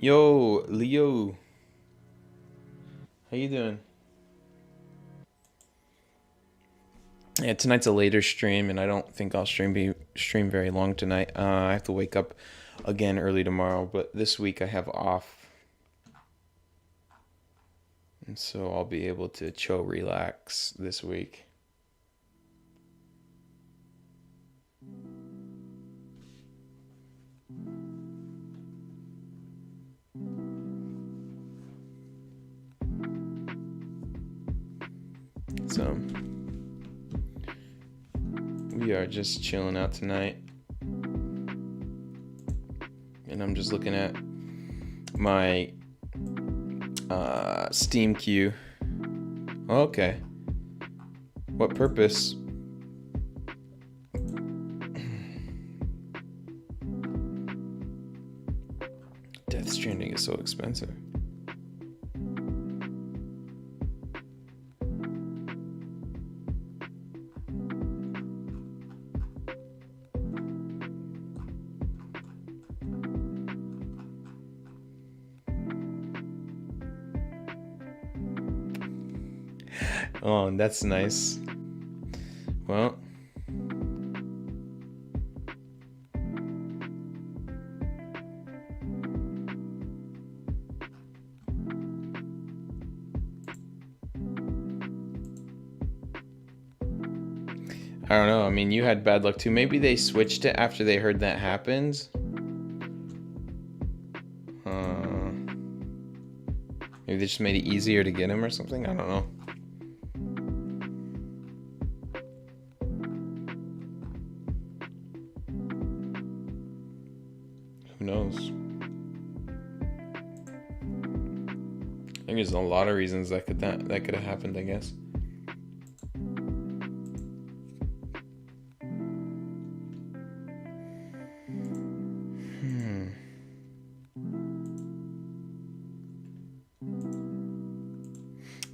Yo, Leo, how you doing? Yeah, tonight's a later stream, and I don't think I'll stream very long tonight. I have to wake up again early tomorrow, but this week I have off, and so I'll be able to chill, relax this week. So we are just chilling out tonight, and I'm just looking at my Steam queue. Okay. What purpose? Death Stranding is so expensive. Oh, that's nice. Well, I don't know. I mean, you had bad luck too. Maybe they switched it after they heard that happened. Maybe they just made it easier to get him or something. I don't know. Who knows? I think there's a lot of reasons that could have happened, I guess.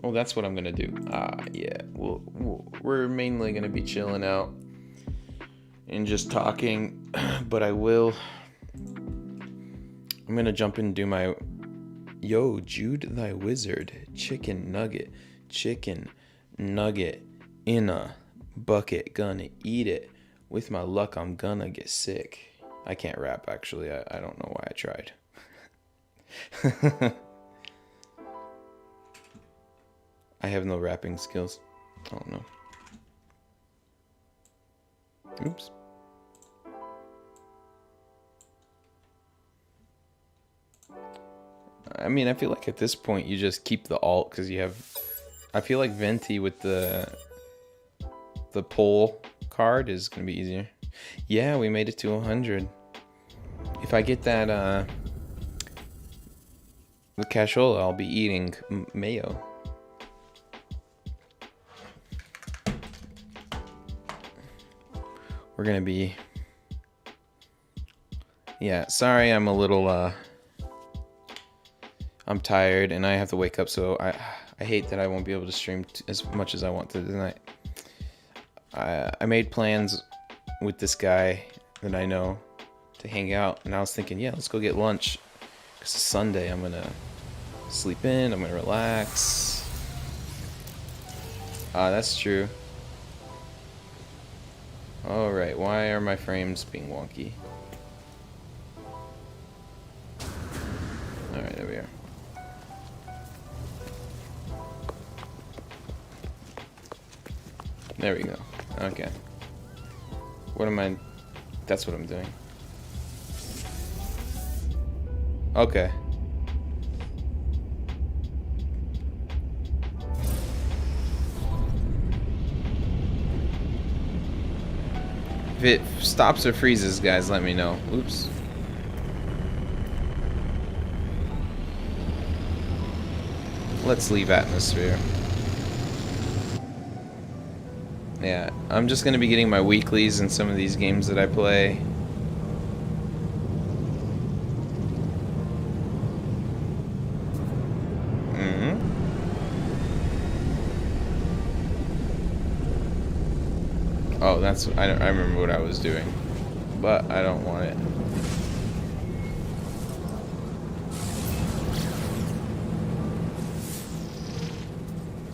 Well, that's what I'm gonna do. Yeah. We're mainly gonna be chilling out and just talking, but I'm gonna jump in and do my Jude thy wizard chicken nugget in a bucket, gonna eat it. With my luck, I'm gonna get sick. I can't rap, actually. I don't know why I tried. I have no rapping skills. Oh no. Oops. I mean, I feel like at this point you just keep the alt because you have. I feel like Venti with the pole card is gonna be easier. Yeah, we made it to 100. If I get that the cashola, I'll be eating mayo. We're gonna be. Yeah, sorry, I'm a little I'm tired and I have to wake up, so I hate that I won't be able to stream as much as I want to tonight. I made plans with this guy that I know to hang out, and I was thinking, yeah, let's go get lunch, because it's Sunday. I'm gonna sleep in, I'm gonna relax. That's true. Alright, why are my frames being wonky? Alright, there we are. There we go. Okay. What am I... That's what I'm doing. Okay. If it stops or freezes, guys, let me know. Oops. Let's leave atmosphere. Yeah, I'm just gonna be getting my weeklies in some of these games that I play. Oh, I remember what I was doing, but I don't want it.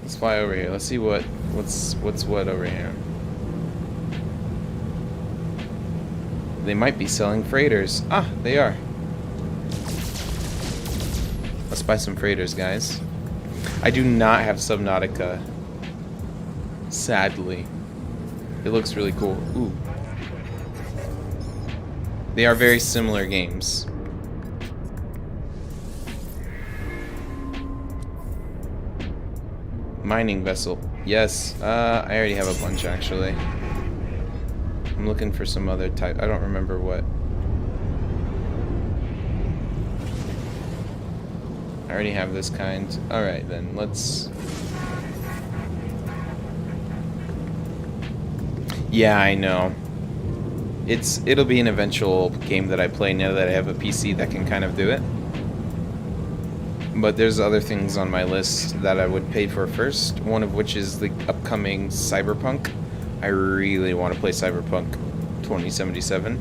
Let's fly over here. Let's see what's what over here. They might be selling freighters. Ah, they are. Let's buy some freighters, guys. I do not have Subnautica. Sadly. It looks really cool. Ooh. They are very similar games. Mining vessel. Yes. I already have a bunch, actually. I'm looking for some other type. I don't remember what. I already have this kind. Alright, then. Let's... Yeah, I know. It'll be an eventual game that I play now that I have a PC that can kind of do it. But there's other things on my list that I would pay for first, one of which is the upcoming Cyberpunk. I really want to play Cyberpunk 2077,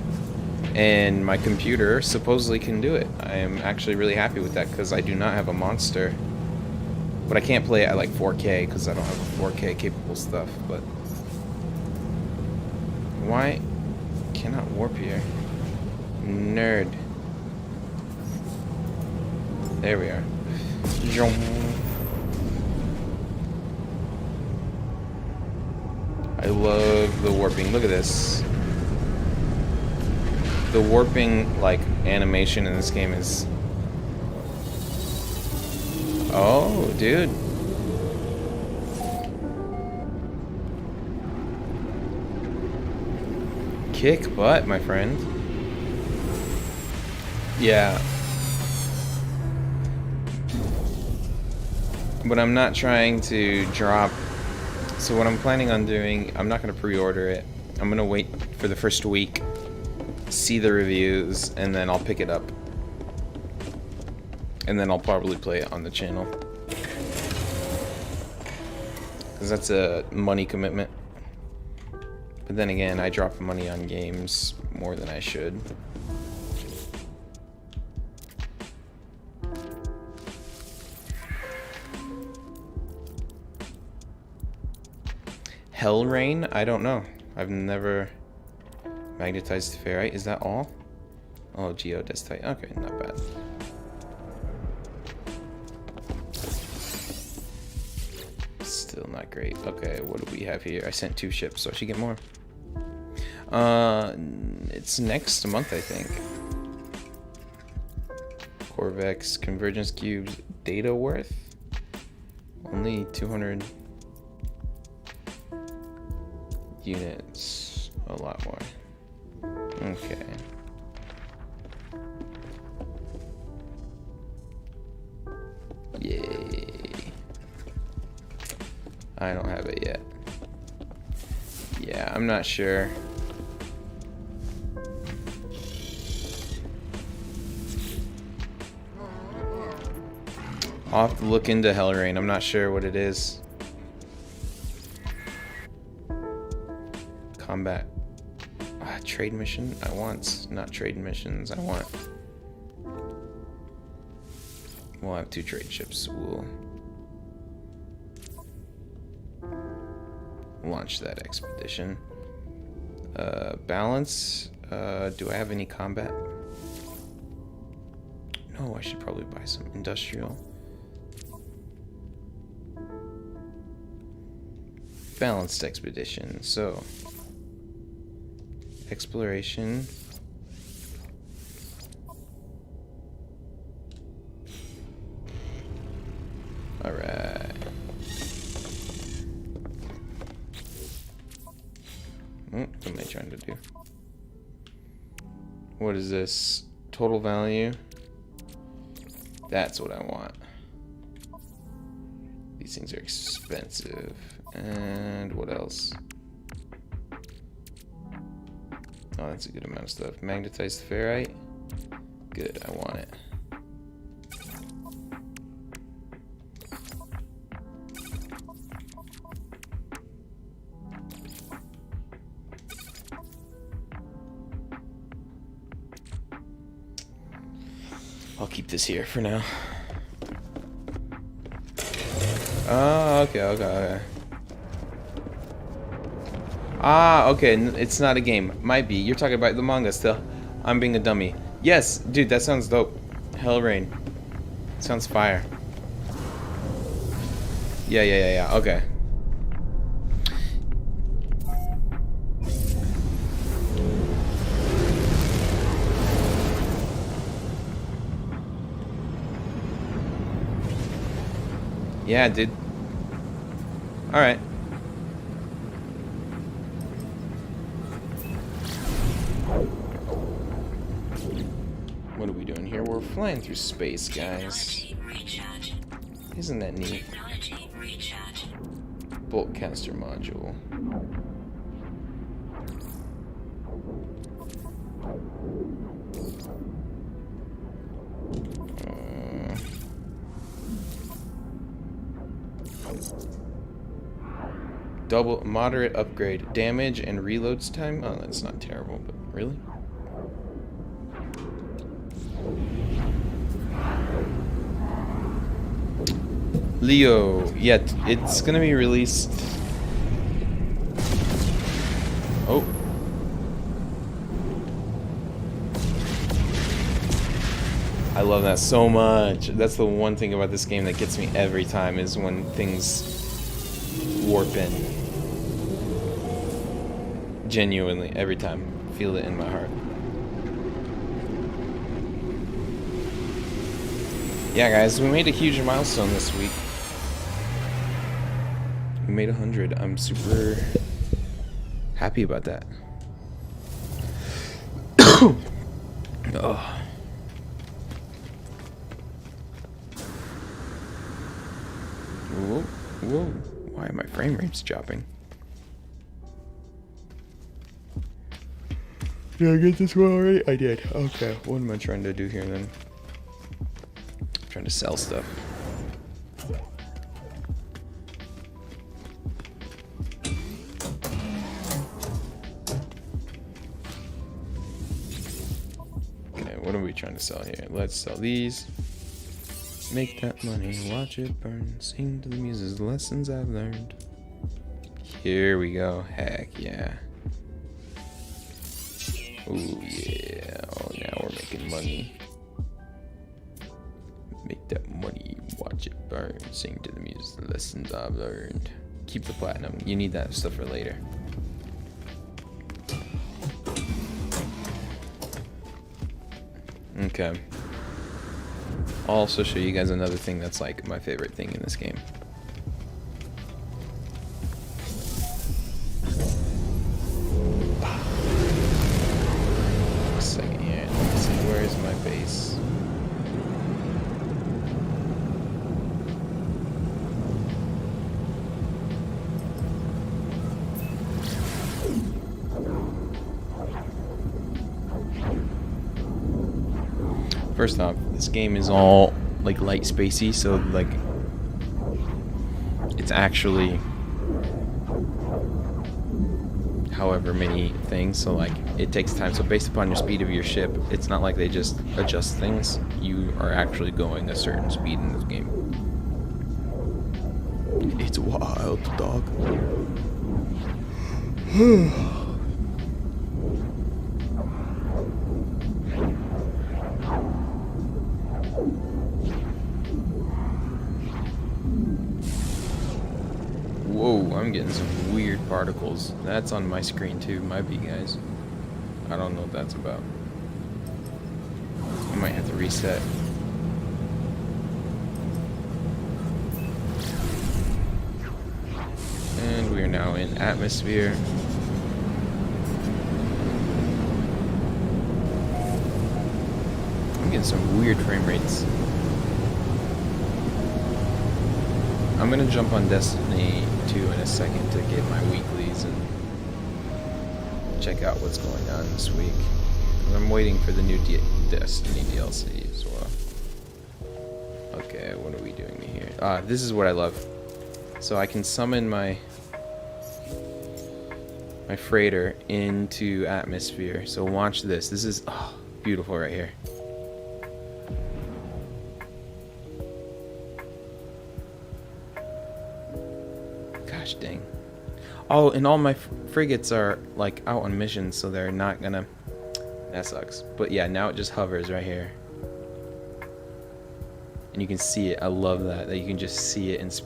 and my computer supposedly can do it. I am actually really happy with that because I do not have a monster. But I can't play it at like 4K because I don't have a 4K capable stuff, but... Why cannot warp here? Nerd. There we are. I love the warping. Look at this. The warping, like, animation in this game is... Oh, dude. Kick butt, my friend. Yeah. But I'm not trying to drop... So what I'm planning on doing, I'm not going to pre-order it. I'm going to wait for the first week, see the reviews, and then I'll pick it up. And then I'll probably play it on the channel. Because that's a money commitment. But then again, I drop money on games more than I should. Hellrain? I don't know. I've never... Magnetized ferrite, is that all? Oh, geodesite. Okay, not bad. Still not great. Okay, what do we have here? I sent 2 ships, so I should get more. It's next month, I think. Corvex, Convergence Cubes, data worth? Only 200 units. A lot more. Okay. Yay. I don't have it yet. Yeah, I'm not sure. I'll have to look into Hellrain. I'm not sure what it is. Combat. Trade mission? I want. Not trade missions. I want. We'll have 2 trade ships. We'll launch that expedition. Balance. Do I have any combat? No, I should probably buy some industrial. Balanced expedition. So, exploration. All right. What am I trying to do? What is this? Total value? That's what I want. These things are expensive. And what else? Oh, that's a good amount of stuff. Magnetized ferrite. Good, I want it. I'll keep this here for now. Oh, okay, okay, okay. Ah, okay, it's not a game. Might be. You're talking about the manga still. I'm being a dummy. Yes, dude, that sounds dope. Hell Rain. Sounds fire. Yeah. Okay. Yeah, dude. Alright. What are we doing here? We're flying through space, guys. Isn't that neat? Boltcaster module. Double moderate upgrade. Damage and reloads time? Oh, that's not terrible, but really? Leo. Yeah, it's gonna be released. Oh. I love that so much. That's the one thing about this game that gets me every time is when things warp in. Genuinely, every time. Feel it in my heart. Yeah, guys, we made a huge milestone this week. We made 100. I'm super happy about that. Oh. Whoa. Why are my frame rates dropping? Did I get this one already? I did. Okay, what am I trying to do here then? I'm trying to sell stuff. Okay, what are we trying to sell here? Let's sell these. Make that money, watch it burn, sing to the muses, the lessons I've learned. Here we go. Heck yeah. Ooh, yeah. Oh, now we're making money. Make that money, watch it burn, sing to the music, the lessons I've learned. Keep the platinum. You need that stuff for later. Okay. I'll also show you guys another thing that's like my favorite thing in this game. Second here. Let me see, where is my base? First off, this game is all like light spacey, so like it's actually however many things, so like it takes time. So based upon your speed of your ship, it's not like they just adjust things. You are actually going a certain speed in this game. It's wild, dog. Whoa, I'm getting some weird particles. That's on my screen too, might be, guys. I don't know what that's about. I might have to reset. And we are now in atmosphere. I'm getting some weird frame rates. I'm gonna jump on Destiny 2 in a second to get my weeklies and check out what's going on this week. And I'm waiting for the new Destiny DLC as well. Okay, what are we doing here? Ah, this is what I love. So I can summon my freighter into atmosphere. So watch this. This is beautiful right here. Gosh dang. Oh, and all my frigates are like out on missions, so they're not gonna. That sucks. But yeah, now it just hovers right here. And you can see it. I love that you can just see it. And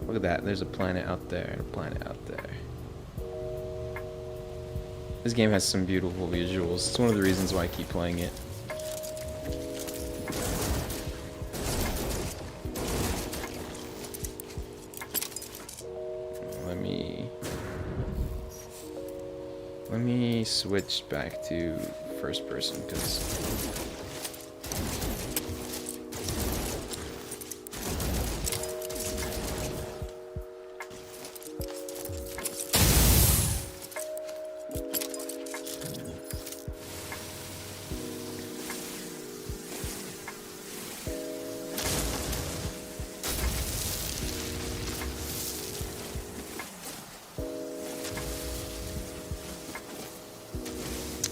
look at that. There's a planet out there and a planet out there. This game has some beautiful visuals. It's one of the reasons why I keep playing it. Let me switch back to first person because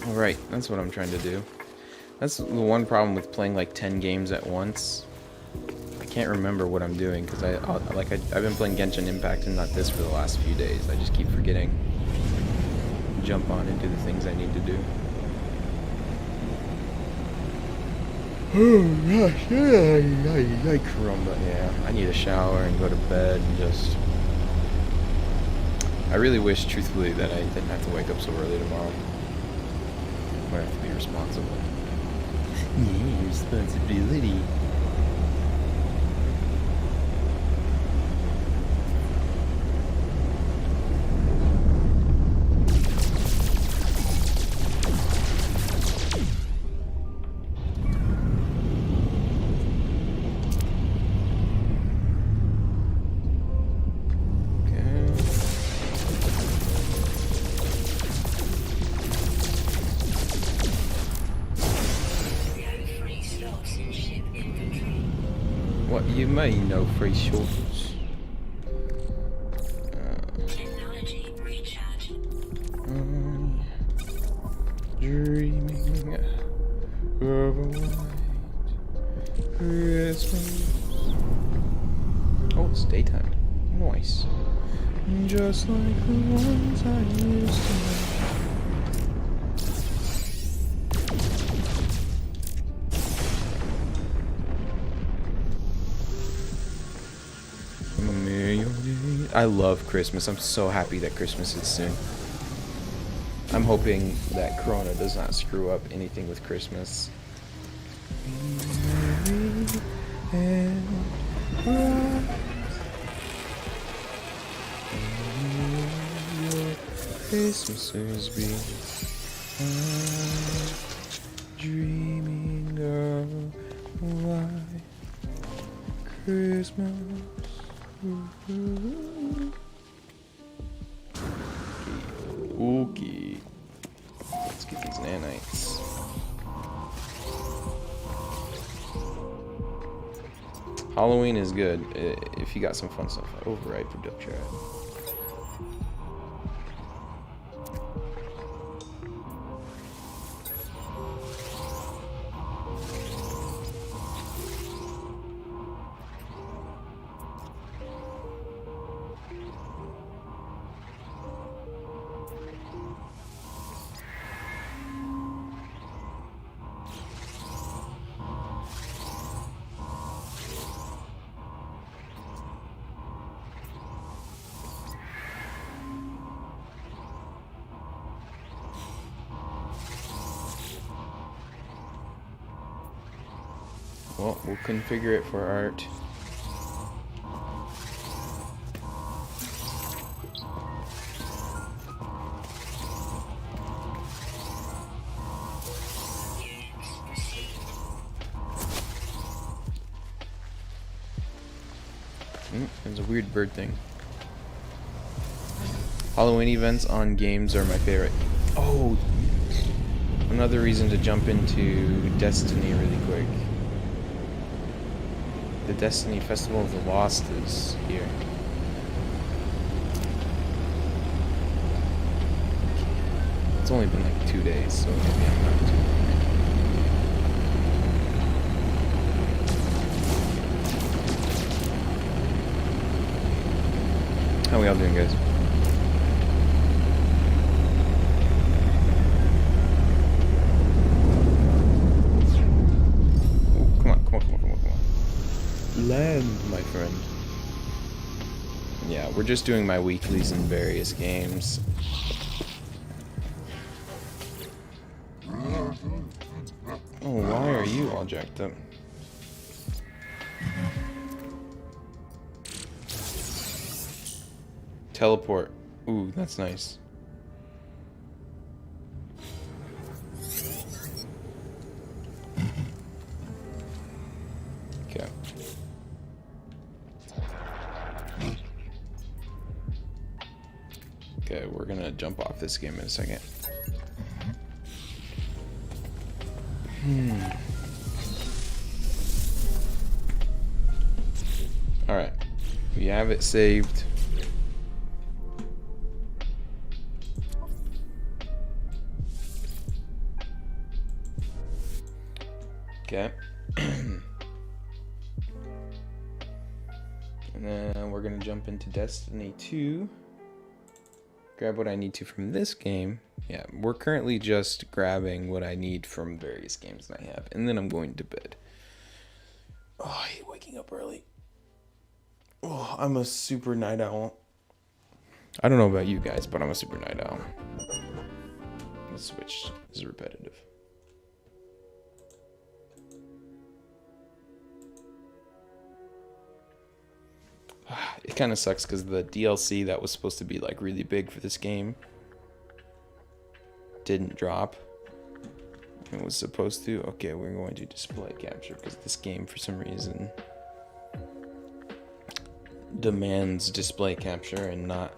Alright, that's what I'm trying to do. That's the one problem with playing like 10 games at once. I can't remember what I'm doing because I've been playing Genshin Impact and not this for the last few days. I just keep forgetting to jump on and do the things I need to do. Oh gosh, yeah, caramba. Yeah, I need a shower and go to bed and just. I really wish, truthfully, that I didn't have to wake up so early tomorrow. I have to be responsible. Yeah, responsibility. What you mean, no free shorts? Technology recharge. Dreaming of a white Christmas. Oh, it's daytime. Nice. Just like the ones I used to know. I love Christmas. I'm so happy that Christmas is soon. I'm hoping that Corona does not screw up anything with Christmas. Christmases be dreaming of white Christmas. Okay. Let's get these nanites. Halloween is good if you got some fun stuff. Override production. Well, we'll configure it for art. There's a weird bird thing. Halloween events on games are my favorite. Oh, another reason to jump into Destiny really quick. The Destiny Festival of the Lost is here. It's only been like 2 days, so maybe I'm not too. How we all doing, guys? Oh, come on, come on, come on, come on, come on. Land, my friend. Yeah, we're just doing my weeklies in various games. Oh, why are you all jacked up? Teleport. Ooh, that's nice. Okay. Okay, we're gonna jump off this game in a second. Alright. We have it saved. Okay. And then we're gonna jump into Destiny 2. Grab what I need to from this game. Yeah, we're currently just grabbing what I need from various games that I have. And then I'm going to bed. Oh, I hate waking up early. Oh, I'm a super night owl. I don't know about you guys, but I'm a super night owl. The switch is repetitive. It kind of sucks because the DLC that was supposed to be like really big for this game didn't drop. It was supposed to. Okay, we're going to display capture because this game for some reason demands display capture and not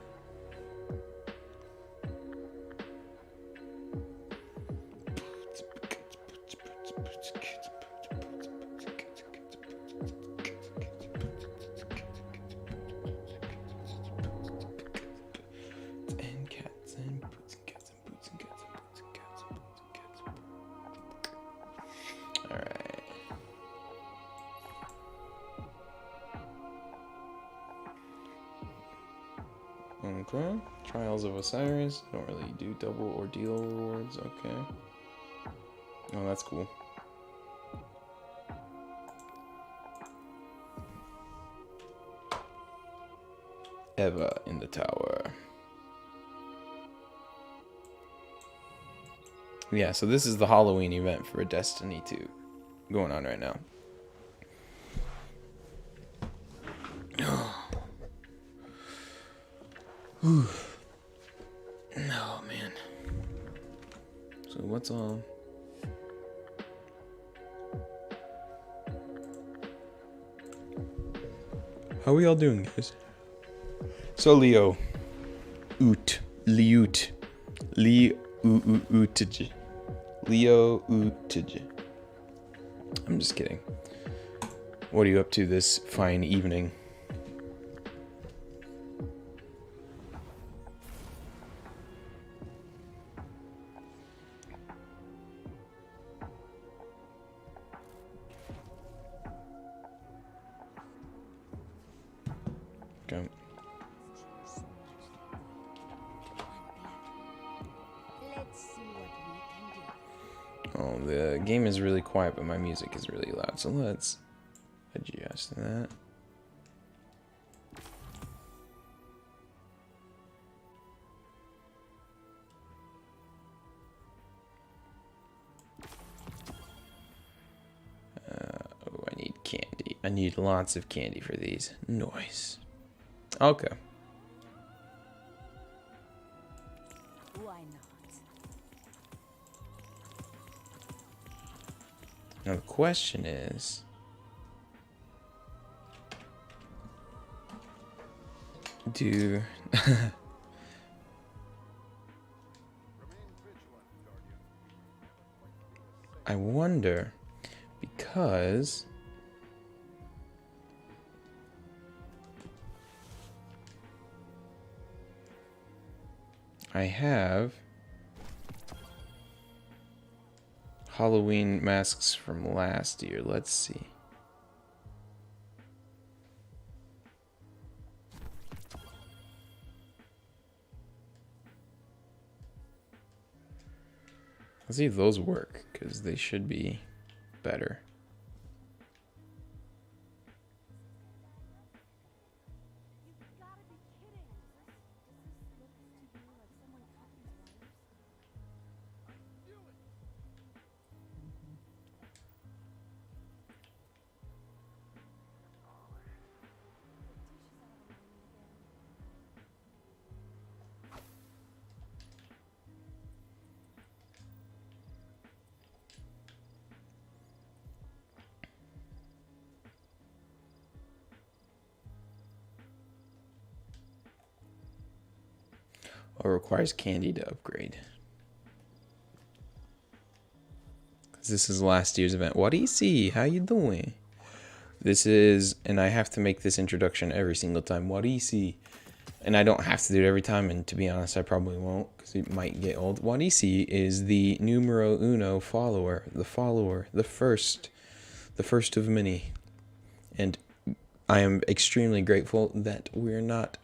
Okay. Trials of Osiris. Don't really do double ordeal rewards. Okay. Oh, that's cool. Eva in the tower. Yeah, so this is the Halloween event for Destiny 2 going on right now. Whew. Oh man. So what's all? How we all doing, guys? So Leo, Leo Utij. I'm just kidding. What are you up to this fine evening? Okay. Oh, the game is really quiet, but my music is really loud. So let's adjust that. Oh, I need candy. I need lots of candy for these. Nice. Okay. Why not? Now the question is, do I wonder, because I have Halloween masks from last year. Let's see. Let's see if those work, because they should be better. Or requires candy to upgrade. This is last year's event. What do you see? How you doing? This is, and I have to make this introduction every single time. What do you see? And I don't have to do it every time, and to be honest, I probably won't, because it might get old. What do you see is the numero uno follower, the first of many. And I am extremely grateful that you are not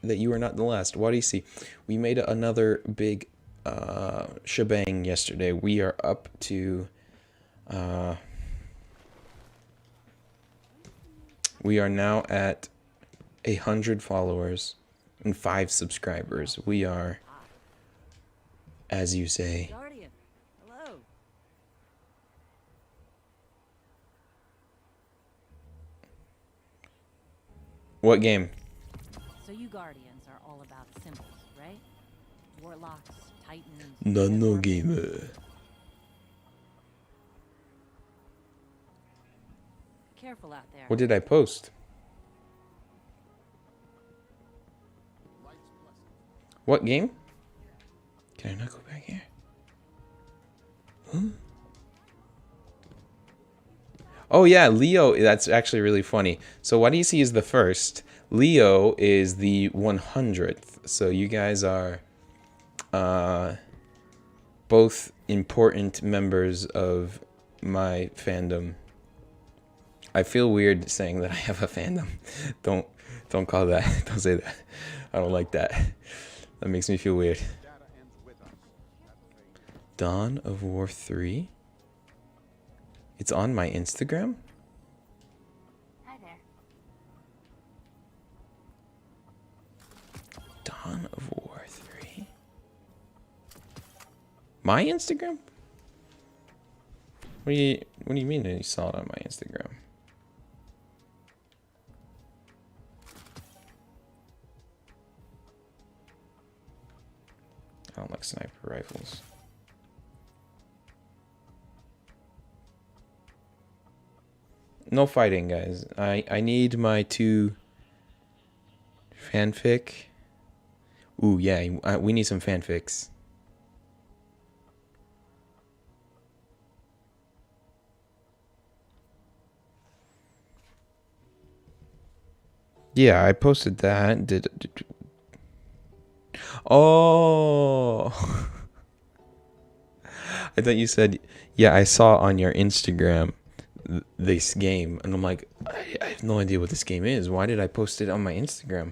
the last. What do you see? We made another big shebang yesterday. We are up to we are now at 100 followers and 5 subscribers. We are, as you say, Guardian, hello. what game? So you Guardians are all about symbols, right? Warlocks, Titans. No Network. gamer. Careful out there. What did I post? What game? Can I not go back here? Huh? Oh yeah, Leo, that's actually really funny. So what do you see is the first. Leo is the 100th. So you guys are both important members of my fandom. I feel weird saying that I have a fandom. Don't call that. Don't say that. I don't like that. That makes me feel weird. Dawn of War 3. It's on my Instagram? Hi there. Dawn of War 3. My Instagram? What do you mean that you saw it on my Instagram? I don't like sniper rifles. No fighting, guys. I need my 2 fanfic. Ooh, yeah, we need some fanfics. Yeah, I posted that. Oh. I thought you said, yeah, I saw on your Instagram this game, and I'm like, I have no idea what this game is. Why did I post it on my Instagram?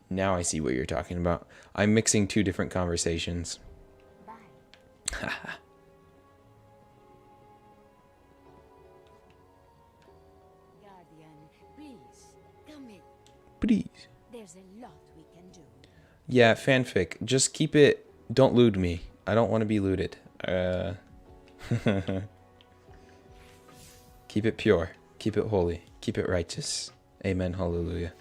Now I see what you're talking about. I'm mixing 2 different conversations. Bye. Guardian, please, come in. Please. There's a lot we can do. Yeah, fanfic. Just keep it. Don't loot me. I don't want to be looted. Keep it pure. Keep it holy. Keep it righteous. Amen. Hallelujah.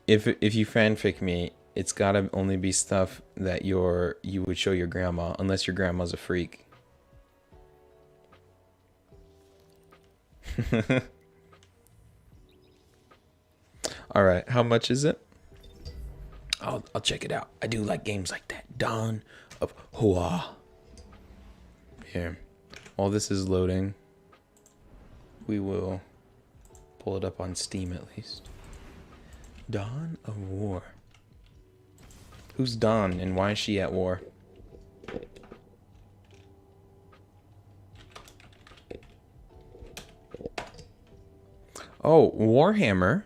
If you fanfic me, it's gotta only be stuff that you would show your grandma, unless your grandma's a freak. All right, how much is it? I'll check it out. I do like games like that. Dawn of War. Here, while this is loading, we will pull it up on Steam at least. Dawn of War. Who's Dawn and why is she at war? Oh, Warhammer.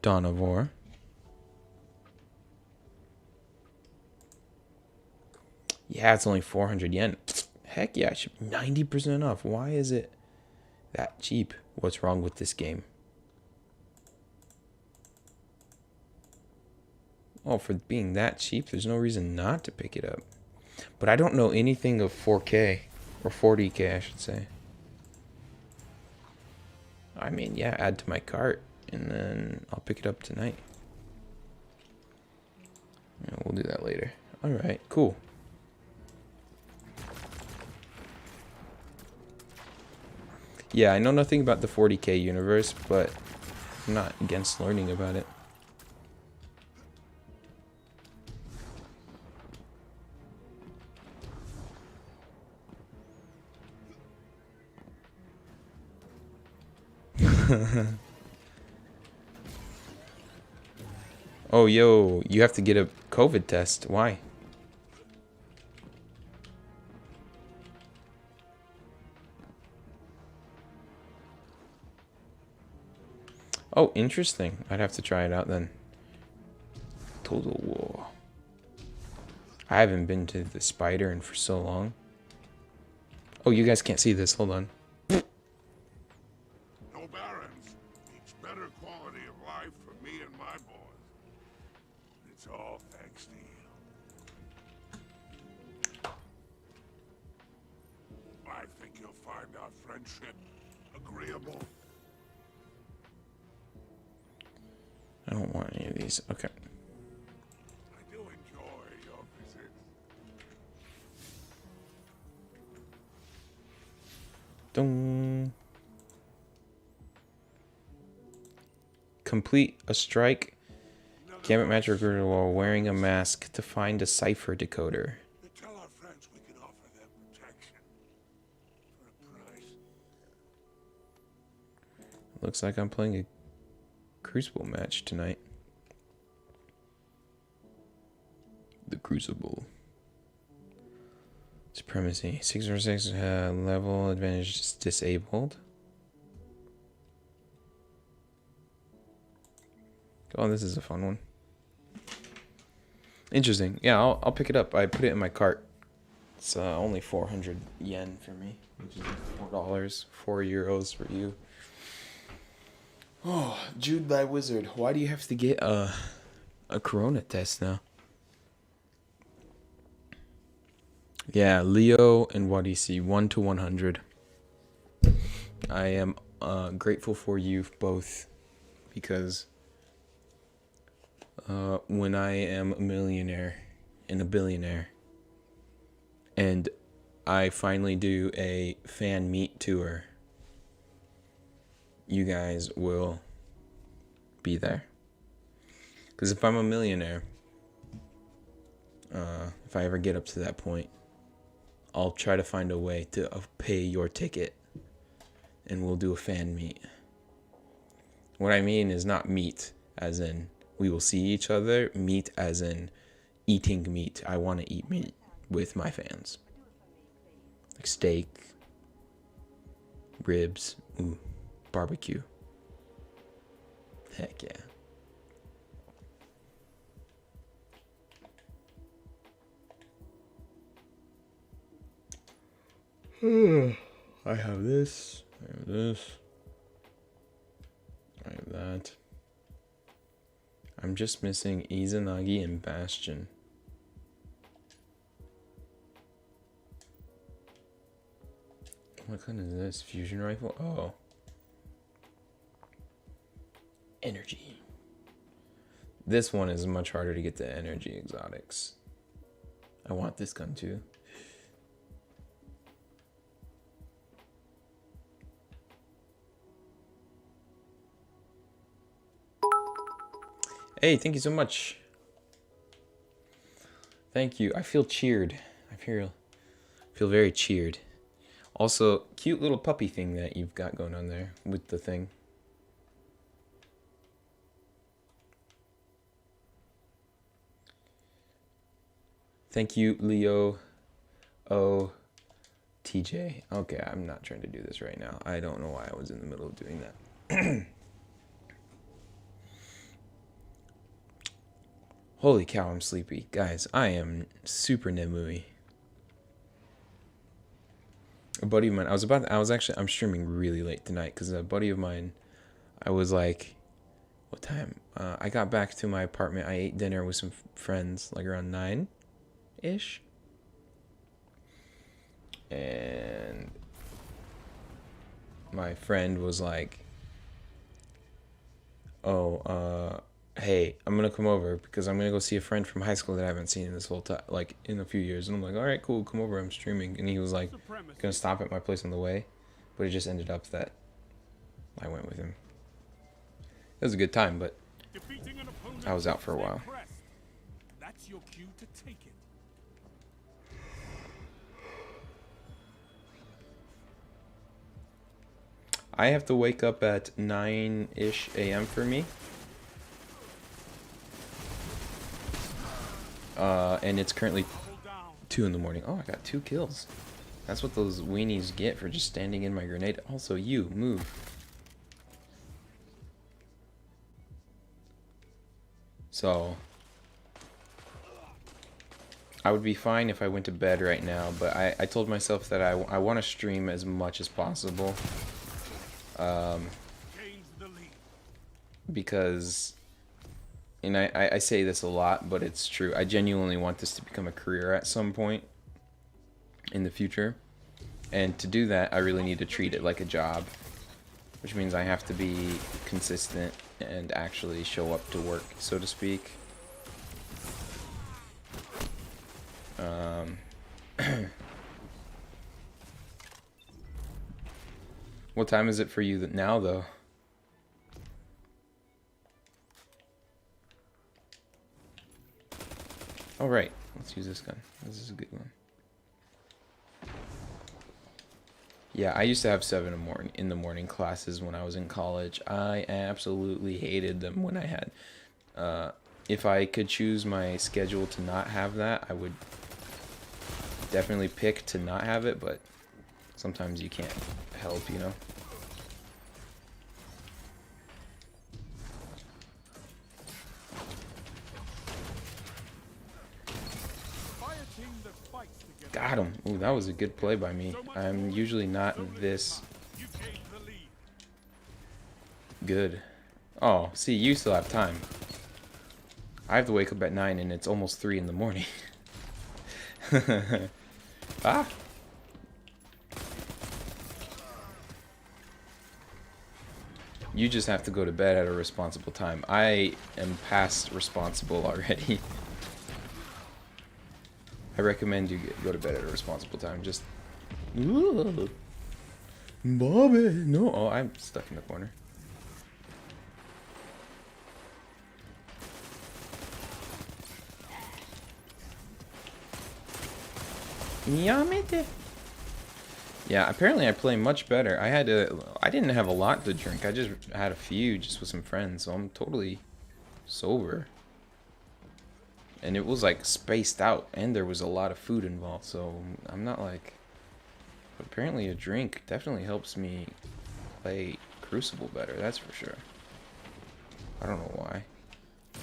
Dawn of War. Yeah, it's only 400 yen. Heck yeah, it should 90% off. Why is it that cheap? What's wrong with this game? Oh, for being that cheap, there's no reason not to pick it up. But I don't know anything of 4K, or 40K, I should say. I mean, yeah, add to my cart, and then I'll pick it up tonight. Yeah, we'll do that later. Alright, cool. Yeah, I know nothing about the 40K universe, but I'm not against learning about it. Oh, yo, you have to get a COVID test. Why? Oh, interesting. I'd have to try it out then. Total War. I haven't been to the spider in for so long. Oh, you guys can't see this. Hold on. No barons. Means better quality of life for me and my boys. It's all thanks to you. I think you'll find our friendship agreeable. I don't want any of these. Okay. I do enjoy your visit. Dong. Complete a strike. Gambit match recruiter while wearing a mask to find a cipher decoder. Tell our friends we can offer them protection for a price. Looks like I'm playing a Crucible match tonight. The Crucible. Supremacy. 6 or 6 level advantage is disabled. Oh, this is a fun one. Interesting. Yeah, I'll pick it up. I put it in my cart. It's only 400 yen for me, which is like $4, €4 for you. Oh, Jude thy wizard. Why do you have to get a corona test now? Yeah, Leo and what do you see? 1 to 100. I am grateful for you both because when I am a millionaire and a billionaire and I finally do a fan meet tour, you guys will be there. Because if I'm a millionaire, if I ever get up to that point, I'll try to find a way to pay your ticket and we'll do a fan meet. What I mean is not meet as in we will see each other, meat as in eating meat. I want to eat meat with my fans. Like steak, ribs, ooh, barbecue. Heck yeah. I have this. I have this. I have that. I'm just missing Izanagi and Bastion. What kind is this? Fusion rifle? Oh. Energy. This one is much harder to get the energy exotics. I want this gun too. Hey, thank you so much. Thank you. I feel cheered. I feel very cheered. Also, cute little puppy thing that you've got going on there with the thing. Thank you, Leo. Oh, TJ. Okay, I'm not trying to do this right now. I don't know why I was in the middle of doing that. Holy cow, I'm sleepy. Guys, I am super Nemui. a buddy of mine. I'm streaming really late tonight because a buddy of mine. I was like, what time? I got back to my apartment. I ate dinner with some friends like around 9-ish. And my friend was like, oh, hey, I'm gonna come over because I'm gonna go see a friend from high school that I haven't seen in this whole time, like in a few years. And I'm like, all right, cool, come over, I'm streaming. And he was like, gonna stop at my place on the way, but it just ended up that I went with him. It was a good time, but I was out for a while. That's your cue to take it. I have to wake up at 9-ish a.m. for me. And it's currently 2 in the morning. Oh, I got 2 kills. That's what those weenies get for just standing in my grenade. Also, you, move. So, I would be fine if I went to bed right now, but I told myself that I want to stream as much as possible. Because, and I say this a lot, but it's true. I genuinely want this to become a career at some point in the future. And to do that, I really need to treat it like a job, which means I have to be consistent and actually show up to work, so to speak. What time is it for you now, though? Oh, right. Let's use this gun. This is a good one. Yeah, I used to have 7 in the morning classes when I was in college. I absolutely hated them when I had. If I could choose my schedule to not have that, I would definitely pick to not have it, but sometimes you can't help, you know? Got him. Ooh, that was a good play by me. I'm usually not this good. Oh, see, you still have time. I have to wake up at 9 and it's almost 3 in the morning. Ah! You just have to go to bed at a responsible time. I am past responsible already. I recommend you go to bed at a responsible time. Just... Ooh. Bobby! No! Oh, I'm stuck in the corner. Yamete! Yeah, apparently I play much better. I didn't have a lot to drink. I just had a few just with some friends, so I'm totally sober. And it was like spaced out, and there was a lot of food involved, so I'm not like... But apparently a drink definitely helps me play Crucible better, that's for sure. I don't know why. I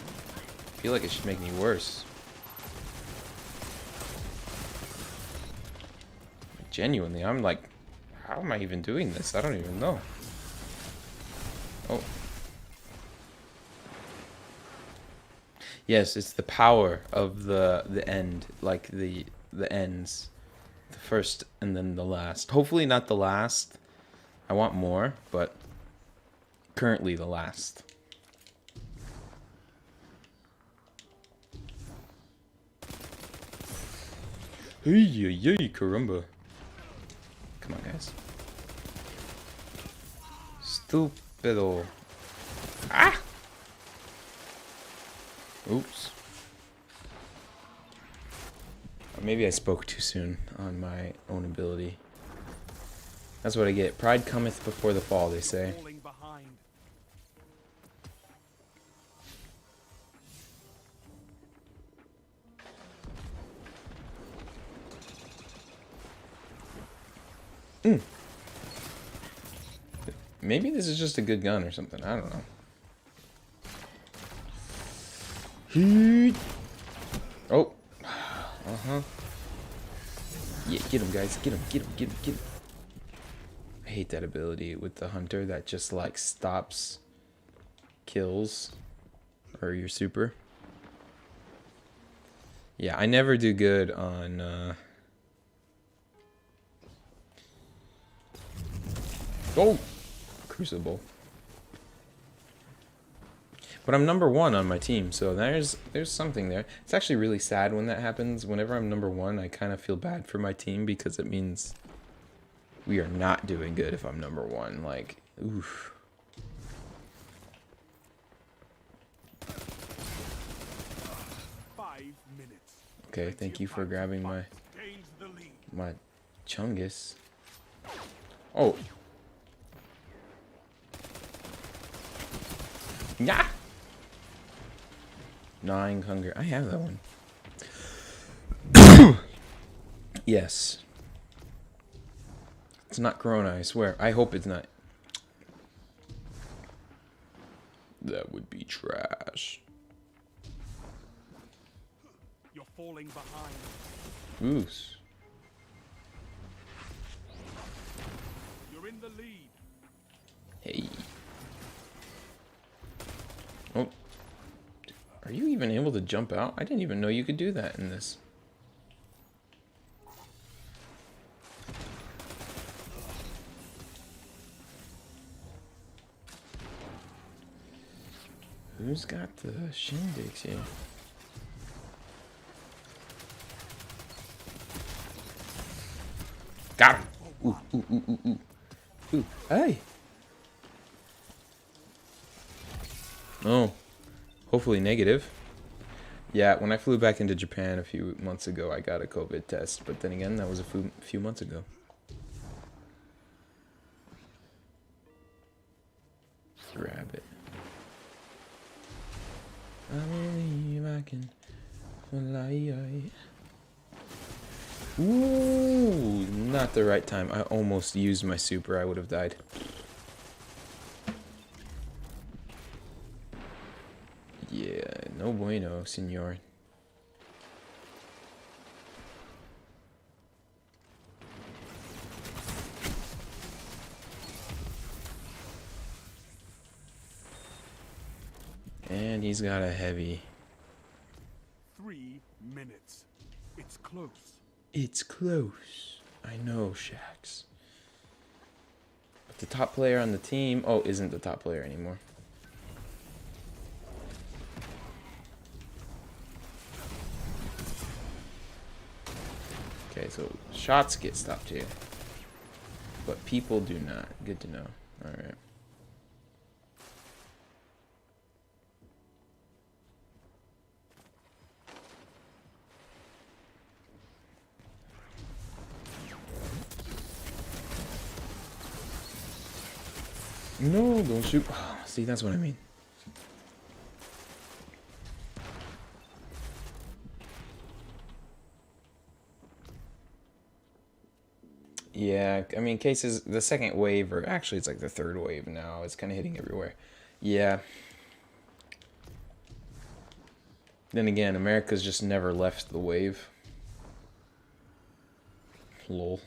feel like it should make me worse. Genuinely, I'm like, how am I even doing this? I don't even know. Oh. Yes, it's the power of the end, like the ends. The first and then the last. Hopefully not the last. I want more, but currently the last. Hey, yay, caramba. Come on, guys. Stupido. Ah! Oops. Maybe I spoke too soon on my own ability. That's what I get. Pride cometh before the fall, they say. Maybe this is just a good gun or something. I don't know. Oh. Uh-huh. Yeah, get him, guys. Get him, get him, get him, get him. hate that ability with the hunter that just like stops kills or your super. Yeah, I never do good on oh, Crucible. But I'm number 1 on my team, so there's something there. It's actually really sad when that happens. Whenever I'm number 1, I kind of feel bad for my team because it means we are not doing good if I'm number 1. Like, oof. 5 minutes. Okay, thank you for grabbing my Gains the lead. my Chungus. Oh. Yeah. 9 hunger. I have that one. Yes. It's not Corona, I swear. I hope it's not. That would be trash. You're falling behind. Goose. You're in the lead. Hey. Oh. Are you even able to jump out? I didn't even know you could do that in this. Who's got the shindigs here? Got him! Ooh, ooh, ooh, ooh, ooh. Ooh, hey! Oh. Hopefully negative. Yeah, when I flew back into Japan a few months ago, I got a COVID test. But then again, that was a few months ago. Grab it. I believe I can fly. Ooh, not the right time. I almost used my super. I would have died. Yeah, no bueno, senor. And he's got a heavy. 3 minutes. It's close. It's close. I know, Shax. But the top player on the team, oh, isn't the top player anymore. Okay, so shots get stopped here. But people do not. Good to know. Alright. No, don't shoot. Oh, see, that's what I mean. Yeah, I mean, cases, the second wave, or actually it's like the third wave now. It's kind of hitting everywhere. Yeah. Then again, America's just never left the wave. Lol.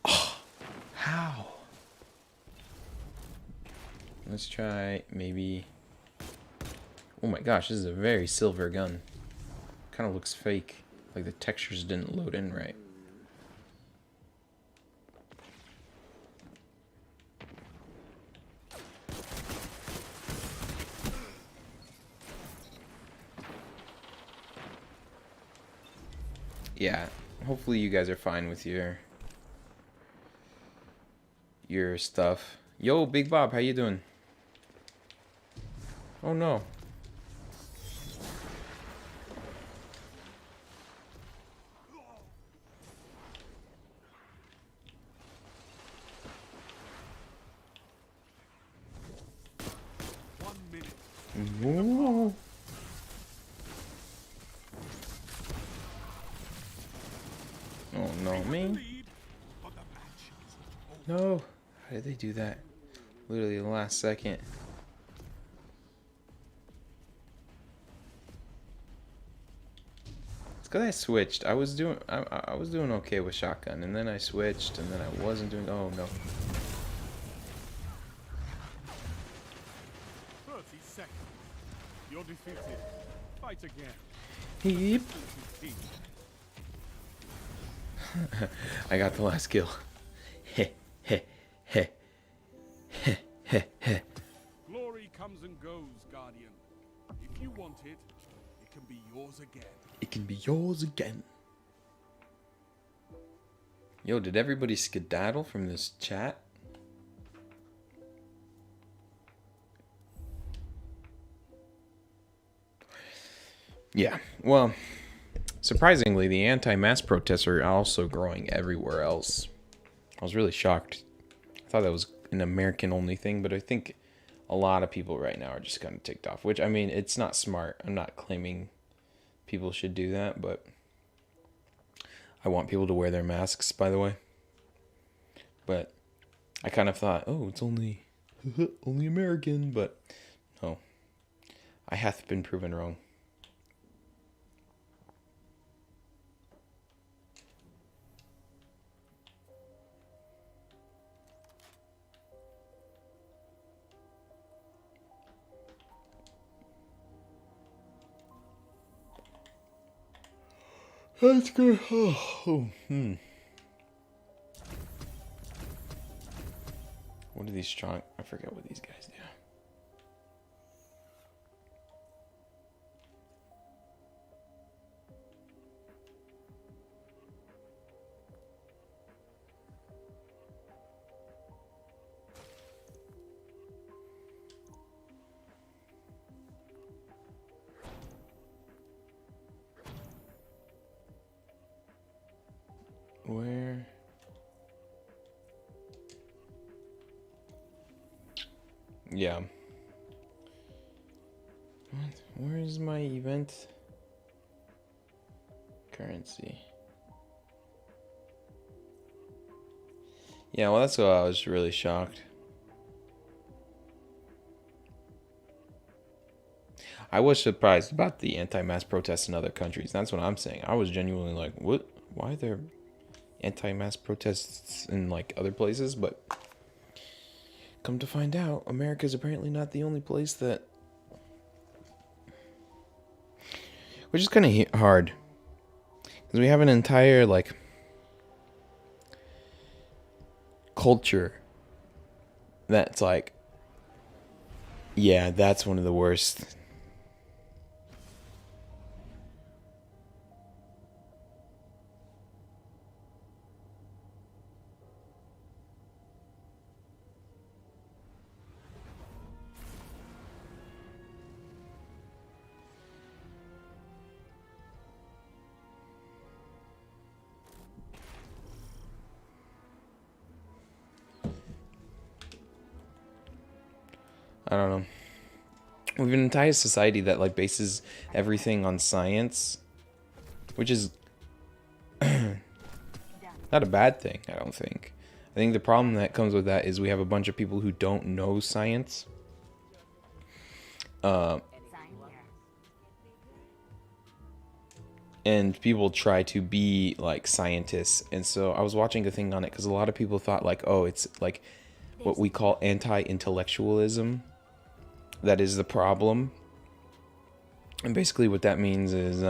Oh, how? Let's try maybe. Oh my gosh, this is a very silver gun. Kind of looks fake, like the textures didn't load in right. Yeah, hopefully you guys are fine with your stuff. Yo, Big Bob, how you doing? Oh no. Ooh. Oh no, man. No. How did they do that? Literally the last second. because I switched. I was doing okay with shotgun, and then I switched, and then I wasn't doing. Oh no. 30 seconds. You're defeated. Fight again. Heep. Defeat. I got the last kill. Heh heh heh heh heh heh. Glory comes and goes, Guardian. If you want it, it can be yours again. It can be yours again. Yo, did everybody skedaddle from this chat? Yeah, well, surprisingly, the anti-mask protests are also growing everywhere else. I was really shocked. I thought that was an American-only thing, but I think a lot of people right now are just kind of ticked off. Which, I mean, it's not smart. I'm not claiming people should do that, but I want people to wear their masks, by the way. But I kind of thought, oh, it's only only American, but no. I hath been proven wrong. That's good. What do these strong? I forget what these guys do. Where? Yeah. What? Where is my event? Currency. Yeah, well, that's why I was really shocked. I was surprised about the anti-mask protests in other countries. That's what I'm saying. I was genuinely like, what? Why are there anti-mask protests in like other places? But come to find out, America is apparently not the only place that, which is kind of hard because we have an entire like culture that's like, yeah, that's one of the worst. I don't know. We have an entire society that like bases everything on science, which is not a bad thing, I don't think. I think the problem that comes with that is we have a bunch of people who don't know science. Sign here. And people try to be like scientists. And so I was watching a thing on it because a lot of people thought like, oh, it's like what we call anti-intellectualism. That is the problem. And basically what that means is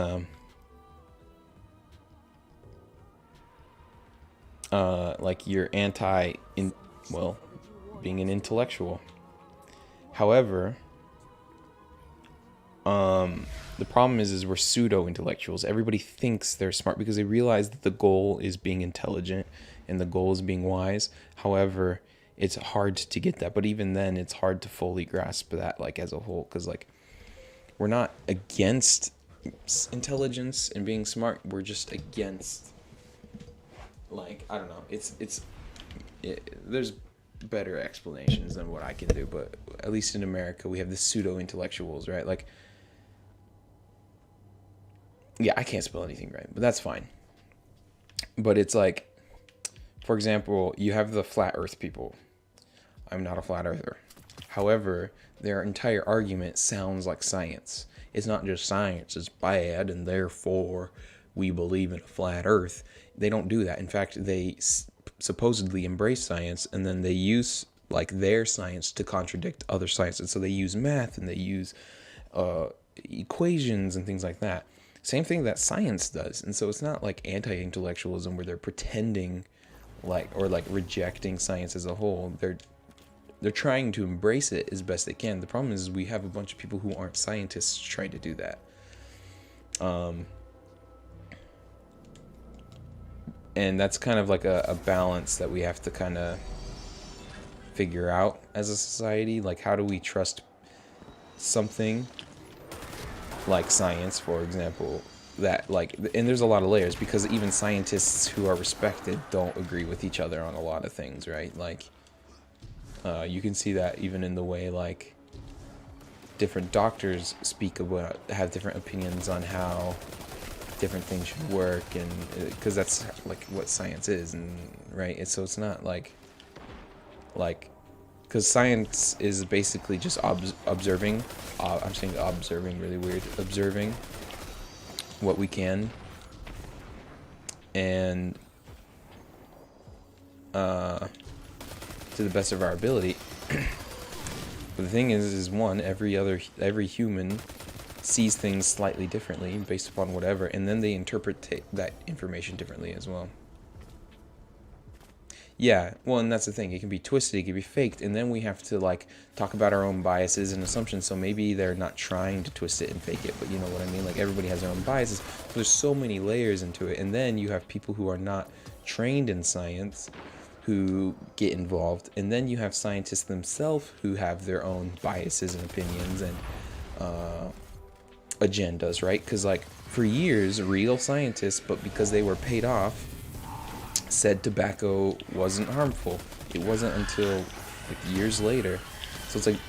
like you're being an intellectual. However, the problem is we're pseudo-intellectuals. Everybody thinks they're smart because they realize that the goal is being intelligent and the goal is being wise. However, it's hard to get that, but even then it's hard to fully grasp that like as a whole, because like we're not against intelligence and being smart, we're just against, like, I don't know, there's better explanations than what I can do, but at least in America we have the pseudo-intellectuals, right? Like, yeah, I can't spell anything right, but that's fine. But it's like, for example, you have the flat earth people. I'm not a flat earther. However, their entire argument sounds like science. It's not just science is bad and therefore we believe in a flat earth. They don't do that. In fact, they supposedly embrace science, and then they use like their science to contradict other science. And so they use math, and they use equations and things like that. Same thing that science does. And so it's not like anti-intellectualism where they're pretending like, or like rejecting science as a whole. They're trying to embrace it as best they can. The problem is we have a bunch of people who aren't scientists trying to do that. And that's kind of like a balance that we have to kind of figure out as a society. Like, how do we trust something like science, for example, that like, and there's a lot of layers, because even scientists who are respected don't agree with each other on a lot of things, right? Like, you can see that even in the way like different doctors speak about, have different opinions on how different things should work, and because that's like what science is, and right, and so it's not like because science is basically just observing. I'm saying observing really weird. Observing what we can, and to the best of our ability. But the thing is one, every human sees things slightly differently based upon whatever, and then they interpret that information differently as well. Yeah, well, and that's the thing. It can be twisted, it can be faked, and then we have to like talk about our own biases and assumptions. So maybe they're not trying to twist it and fake it, but you know what I mean? Like, everybody has their own biases. There's so many layers into it, and then you have people who are not trained in science who get involved, and then you have scientists themselves who have their own biases and opinions and agendas, right? Because like for years, real scientists, but because they were paid off, said tobacco wasn't harmful. It wasn't until like years later. So it's like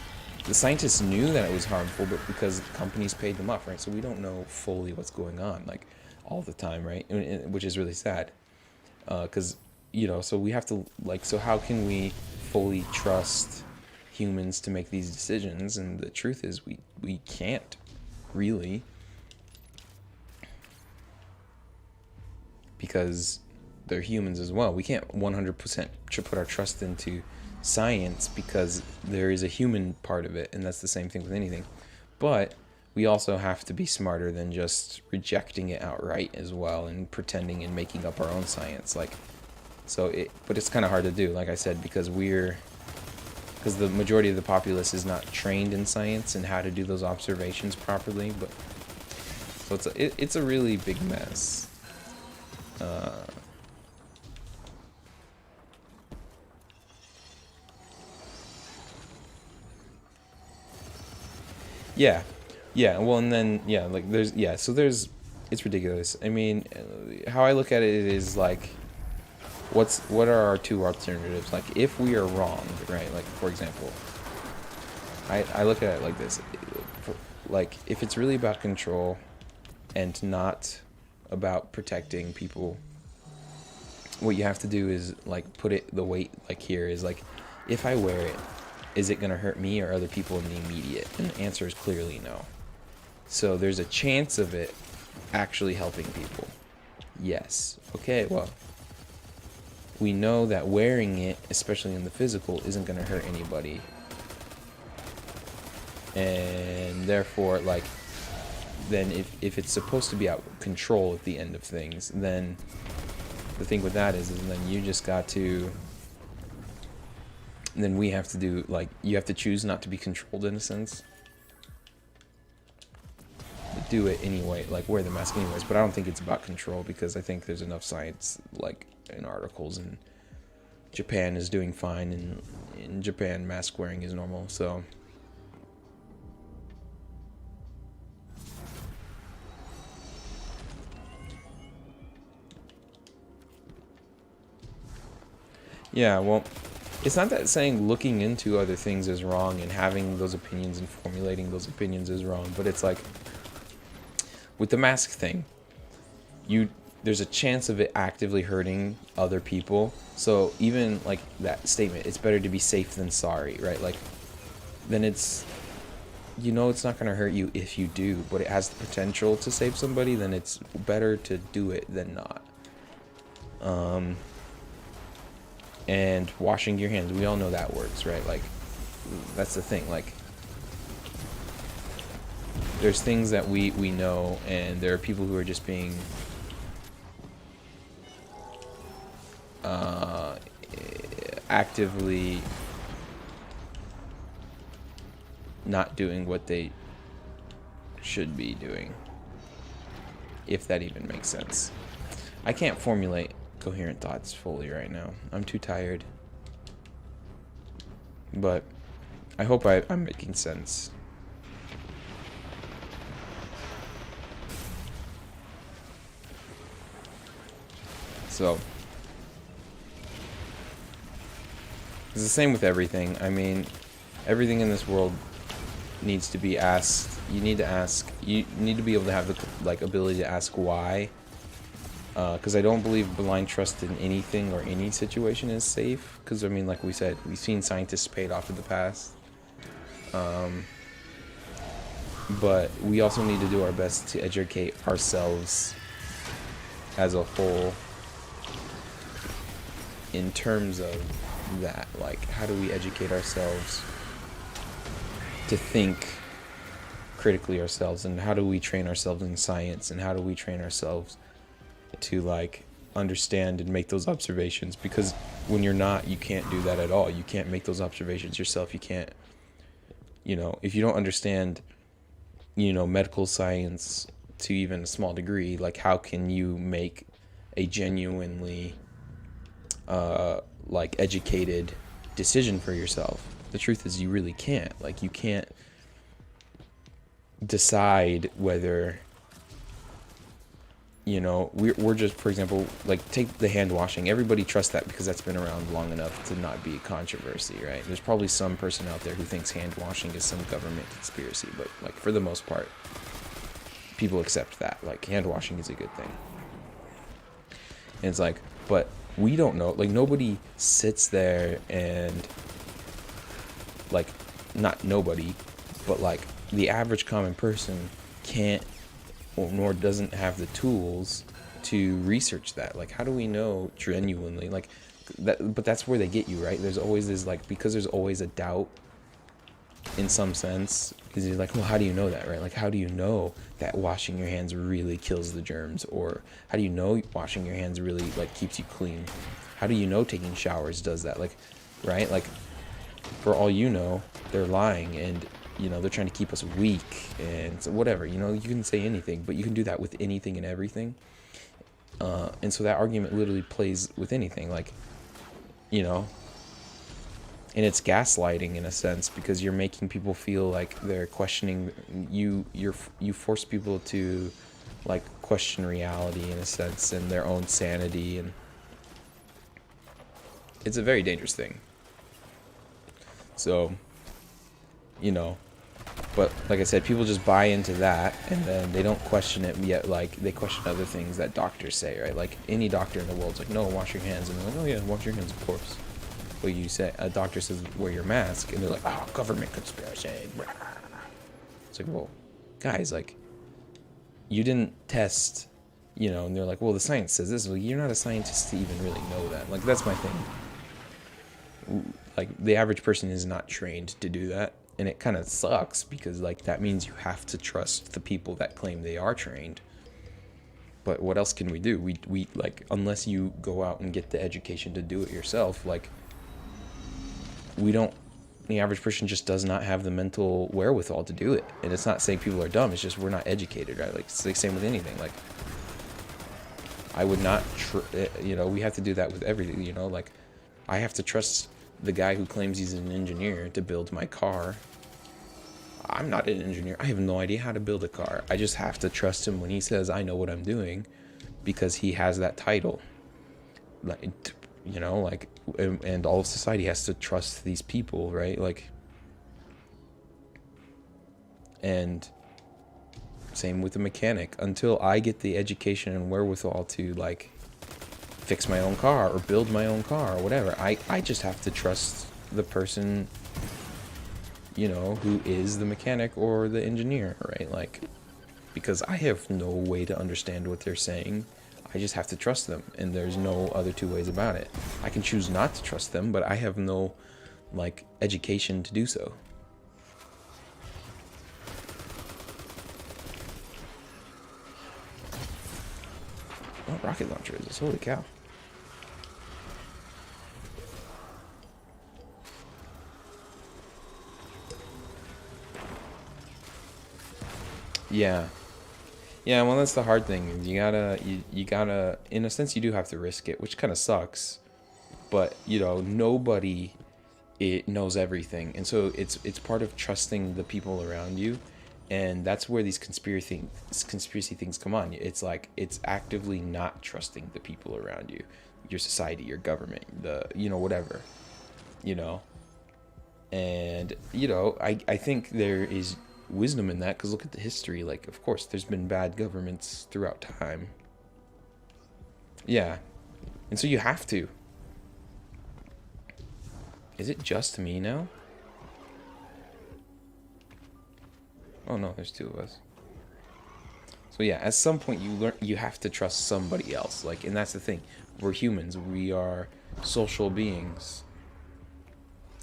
the scientists knew that it was harmful, but because companies paid them off, right? So we don't know fully what's going on like all the time, right? Which is really sad, because you know, so we have to like, so how can we fully trust humans to make these decisions? And the truth is we can't really, because they're humans as well. We can't 100% put our trust into science because there is a human part of it, and that's the same thing with anything. But we also have to be smarter than just rejecting it outright as well and pretending and making up our own science. Like, but it's kind of hard to do, like I said, because the majority of the populace is not trained in science and how to do those observations properly. But so it's a really big mess. Yeah, well, and then, yeah, like, it's ridiculous. I mean, how I look at it is, like, what are our two alternatives? Like, if we are wrong, right, like, for example, I look at it like this, like, if it's really about control and not about protecting people, what you have to do is, like, put it, the weight, like, here is, like, if I wear it, is it going to hurt me or other people in the immediate? And the answer is clearly no. So there's a chance of it actually helping people. Yes. Okay, well, we know that wearing it, especially in the physical, isn't going to hurt anybody. And therefore, like, then if it's supposed to be out of control at the end of things, then the thing with that is then you just got to... then we have to do, like, you have to choose not to be controlled in a sense. But do it anyway, like, wear the mask anyways. But I don't think it's about control, because I think there's enough science, like, in articles, and Japan is doing fine, and in Japan, mask wearing is normal, so... yeah, well... it's not that saying looking into other things is wrong and having those opinions and formulating those opinions is wrong, but it's like with the mask thing, there's a chance of it actively hurting other people. So even like that statement, it's better to be safe than sorry, right? Like, then it's you know it's not going to hurt you if you do, but it has the potential to save somebody, then it's better to do it than not. And washing your hands, we all know that works, right? Like, that's the thing. Like, there's things that we know, and there are people who are just being actively not doing what they should be doing, if that even makes sense. I can't formulate coherent thoughts fully right now. I'm too tired. But I hope I'm making sense. So it's the same with everything. I mean, everything in this world needs to be asked. You need to ask. You need to be able to have the like ability to ask why. Because I don't believe blind trust in anything or any situation is safe. Because I mean, like we said, we've seen scientists paid off in the past. But we also need to do our best to educate ourselves as a whole in terms of that. Like, how do we educate ourselves to think critically ourselves, and how do we train ourselves in science, and how do we train ourselves to like understand and make those observations? Because when you're not, you can't do that at all. You can't make those observations yourself. You can't, you know, if you don't understand, you know, medical science to even a small degree, like how can you make a genuinely like educated decision for yourself? The truth is, you really can't. Like, you can't decide whether, you know, we're just, for example, like, take the hand washing. Everybody trusts that because that's been around long enough to not be a controversy, right? There's probably some person out there who thinks hand washing is some government conspiracy, but like, for the most part, people accept that, like, hand washing is a good thing. And it's like, but we don't know, like, nobody sits there and, like, not nobody, but like the average common person can't, or nor doesn't have the tools to research that. Like, how do we know genuinely, like that? But that's where they get you, right? There's always this, like, because there's always a doubt in some sense, because you're like, well, how do you know that, right? Like, how do you know that washing your hands really kills the germs? Or how do you know washing your hands really, like, keeps you clean? How do you know taking showers does that? Like, right? Like, for all you know, they're lying, and, you know, they're trying to keep us weak, and so whatever, you know, you can say anything, but you can do that with anything and everything. And so that argument literally plays with anything, like, you know, and it's gaslighting in a sense, because you're making people feel like they're questioning you. You force people to, like, question reality in a sense, and their own sanity, and it's a very dangerous thing. So, you know, but like I said, people just buy into that, and then they don't question it yet. Like, they question other things that doctors say, right? Like, any doctor in the world's like, no, wash your hands, and they're like, oh yeah, wash your hands, of course. But you say, a doctor says, wear your mask, and they're like, oh, government conspiracy. It's like, well, guys, like, you didn't test, you know, and they're like, well, the science says this. Well, you're not a scientist to even really know that. Like, that's my thing. Like, the average person is not trained to do that, and it kind of sucks, because, like, that means you have to trust the people that claim they are trained. But what else can we do? We like, unless you go out and get the education to do it yourself, like, we don't, the average person just does not have the mental wherewithal to do it. And it's not saying people are dumb, it's just we're not educated, right? Like, it's the same with anything. Like, I would not, you know, we have to do that with everything, you know? Like, I have to trust the guy who claims he's an engineer to build my car. I'm not an engineer. I have no idea how to build a car. I just have to trust him when he says I know what I'm doing, because he has that title. Like, you know, like, and all of society has to trust these people, right? Like, and same with the mechanic. Until I get the education and wherewithal to, like, fix my own car or build my own car or whatever, I just have to trust the person, you know, who is the mechanic or the engineer, right? Like, because I have no way to understand what they're saying. I just have to trust them, and there's no other two ways about it. I can choose not to trust them, but I have no, like, education to do so. What rocket launcher is this? Holy cow. Yeah. Yeah, well, that's the hard thing. You gotta, in a sense, you do have to risk it, which kind of sucks. But, you know, nobody knows everything. And so it's part of trusting the people around you. And that's where these conspiracy things come on. It's like, it's actively not trusting the people around you, your society, your government, whatever, you know. And, you know, I think there is wisdom in that, because look at the history. Like, of course, there's been bad governments throughout time. Yeah. And so you have to. Is it just me now? Oh no, there's two of us. So yeah, at some point you have to trust somebody else. Like, and that's the thing. We're humans. We are social beings.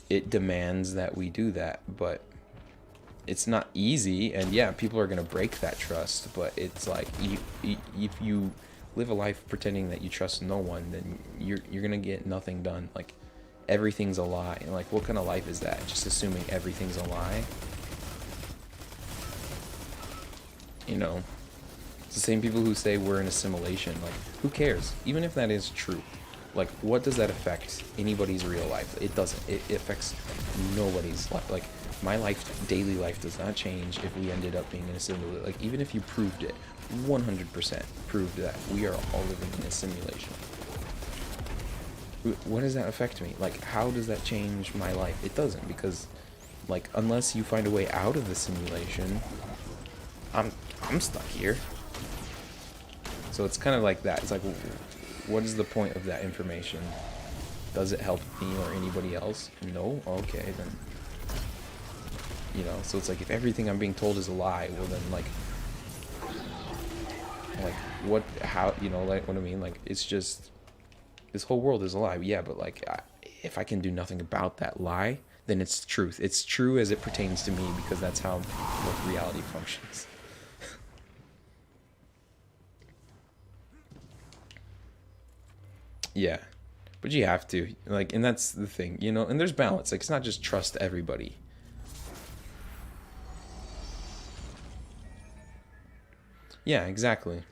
It demands that we do that, but it's not easy. And yeah, people are gonna break that trust. But it's like, if you live a life pretending that you trust no one, then you're gonna get nothing done. Like, everything's a lie. And like, what kind of life is that? Just assuming everything's a lie. You know, it's the same people who say we're in a simulation. Like, who cares? Even if that is true, like, what does that affect anybody's real life? It doesn't. It affects nobody's life. Like, my life, daily life, does not change if we ended up being in a simulation. Like, even if you proved it, 100% proved that we are all living in a simulation. What does that affect me? Like, how does that change my life? It doesn't, because, like, unless you find a way out of the simulation, I'm stuck here. So it's kind of like that. It's like, what is the point of that information? Does it help me or anybody else? No? Okay, then. You know, so it's like, if everything I'm being told is a lie, well then, like, what, how, you know, like, what I mean? Like, it's just, this whole world is a lie. Yeah, but like, if I can do nothing about that lie, then it's truth. It's true as it pertains to me, because that's how reality functions. Yeah, but you have to, like, and that's the thing, you know, and there's balance. Like, it's not just trust everybody. Yeah, exactly.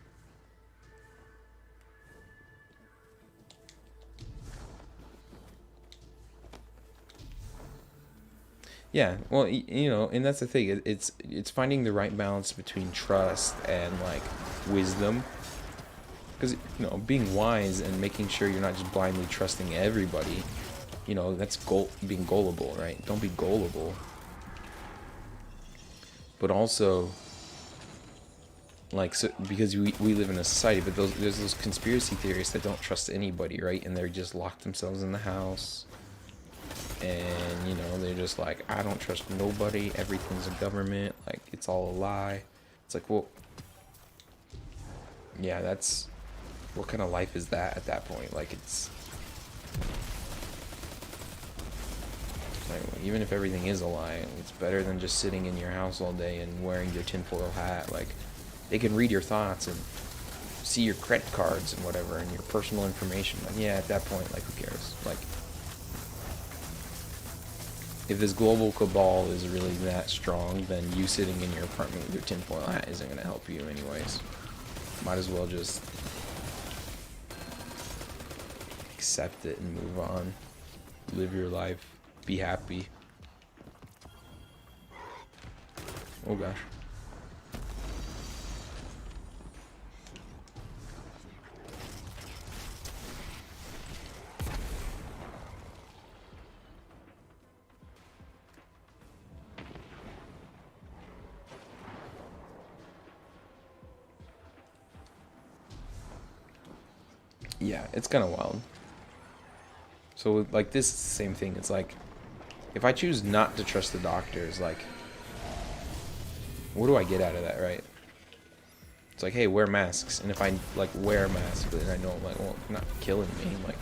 Yeah, well, you know, and that's the thing. It's finding the right balance between trust and, like, wisdom. Because, you know, being wise and making sure you're not just blindly trusting everybody, you know, that's being gullible, right? Don't be gullible. But also, like, so, because we live in a society, but there's those conspiracy theorists that don't trust anybody, right? And they're just locked themselves in the house. And, you know, they're just like, I don't trust nobody. Everything's a government. Like, it's all a lie. It's like, well, yeah, that's... What kind of life is that at that point? Like, it's like, even if everything is a lie, it's better than just sitting in your house all day and wearing your tinfoil hat. Like, they can read your thoughts and see your credit cards and whatever and your personal information. Like, yeah, at that point, like, who cares? Like, if this global cabal is really that strong, then you sitting in your apartment with your tinfoil hat isn't going to help you anyways. Might as well just accept it and move on. Live your life. Be happy. Oh gosh. Yeah, it's kind of wild. So, like, this is the same thing. It's like, if I choose not to trust the doctors, like, what do I get out of that, right? It's like, hey, wear masks, and if I like wear a mask, then I know, like, well, it's not killing me. Like,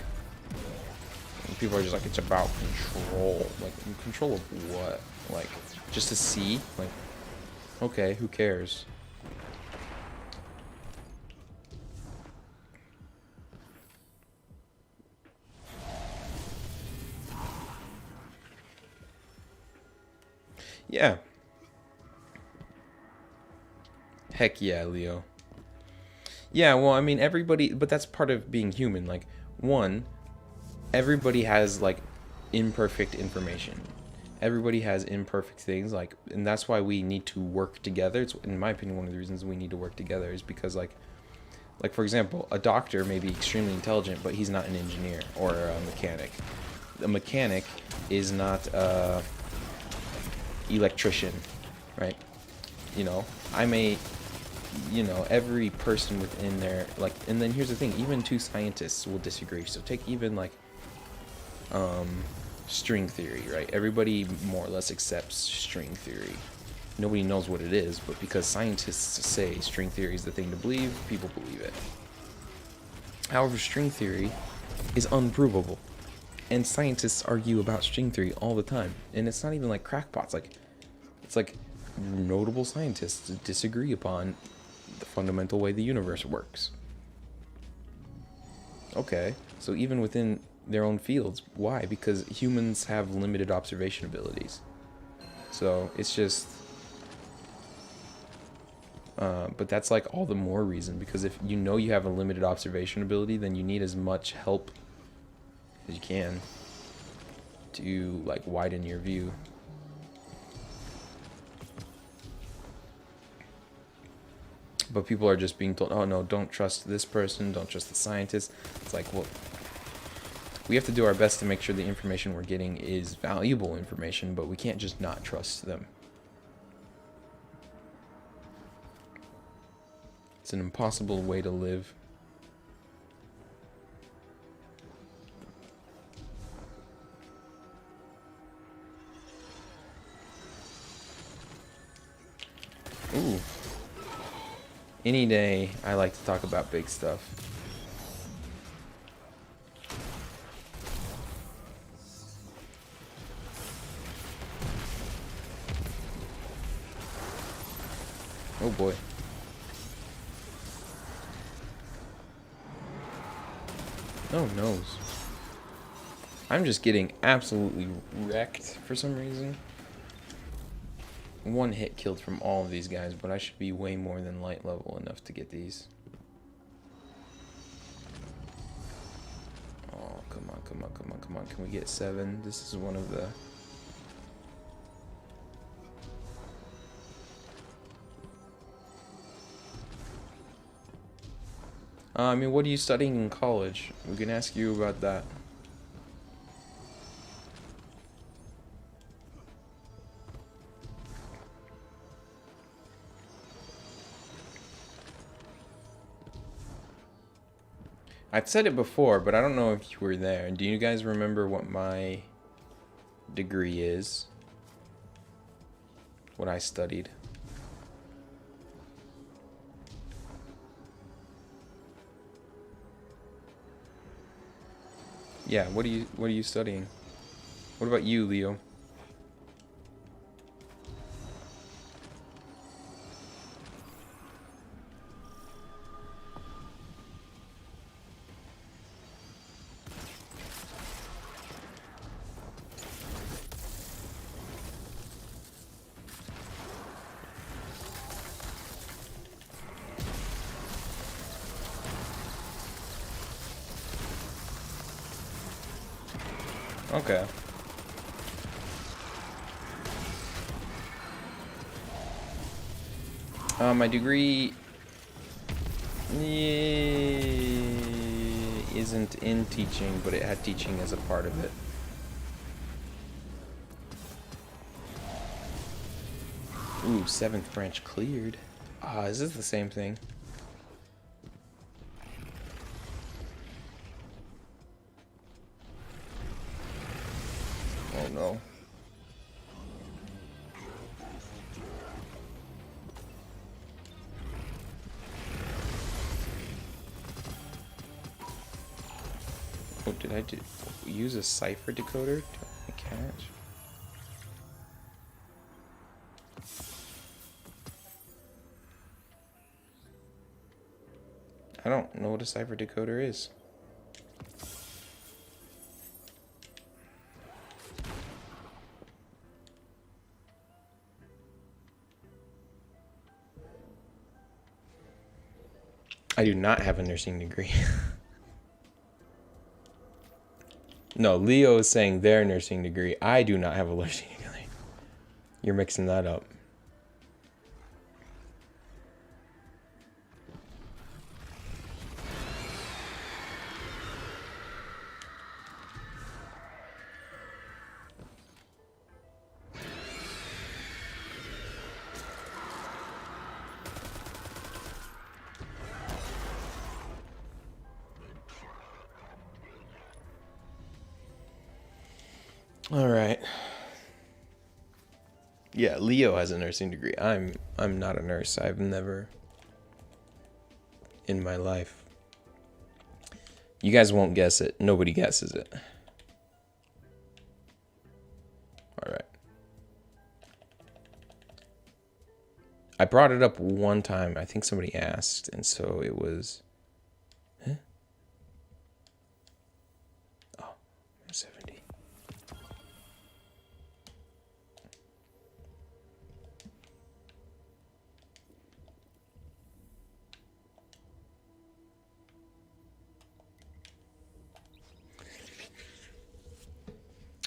and people are just like, it's about control. Like, control of what? Like, just to see? Like, okay, who cares? Yeah. Heck yeah, Leo. Yeah, well, I mean, everybody, but that's part of being human. Like, one, everybody has, like, imperfect information. Everybody has imperfect things, like, and that's why we need to work together. It's, in my opinion, one of the reasons we need to work together is because, like, for example, a doctor may be extremely intelligent, but he's not an engineer or a mechanic. A mechanic is not a electrician, right? You know, I may, you know, every person within there, like, and then here's the thing, even two scientists will disagree. So take even, like, string theory, right? Everybody more or less accepts string theory. Nobody knows what it is, but because scientists say string theory is the thing to believe, people believe it. However, string theory is unprovable. And scientists argue about string theory all the time. And it's not even like crackpots. Like, it's like notable scientists disagree upon the fundamental way the universe works. Okay, so even within their own fields, why? Because humans have limited observation abilities. So it's just... but that's like all the more reason, because if you know you have a limited observation ability, then you need as much help as you can to, like, widen your view. But people are just being told, oh no, don't trust this person, don't trust the scientist. It's like, well, we have to do our best to make sure the information we're getting is valuable information, but we can't just not trust them. It's an impossible way to live. Ooh. Any day, I like to talk about big stuff. Oh boy. Oh noes. I'm just getting absolutely wrecked for some reason. One hit killed from all of these guys, but I should be way more than light level enough to get these. Oh, come on, come on, come on, come on. Can we get 7? This is one of the... I mean, what are you studying in college? We can ask you about that. I've said it before, but I don't know if you were there. Do you guys remember what my degree is? What I studied? Yeah, what are you studying? What about you, Leo? Okay. My degree isn't in teaching, but it had teaching as a part of it. Ooh, 7th branch cleared. Is this the same thing? Oh no. Did I use a cipher decoder to catch? I don't know what a cipher decoder is. I do not have a nursing degree. No, Leo is saying their nursing degree. I do not have a nursing degree. You're mixing that up. All right. Yeah, Leo has a nursing degree. I'm not a nurse. I've never in my life. You guys won't guess it. Nobody guesses it. All right. I brought it up one time. I think somebody asked, and so it was. Huh? Oh, 70.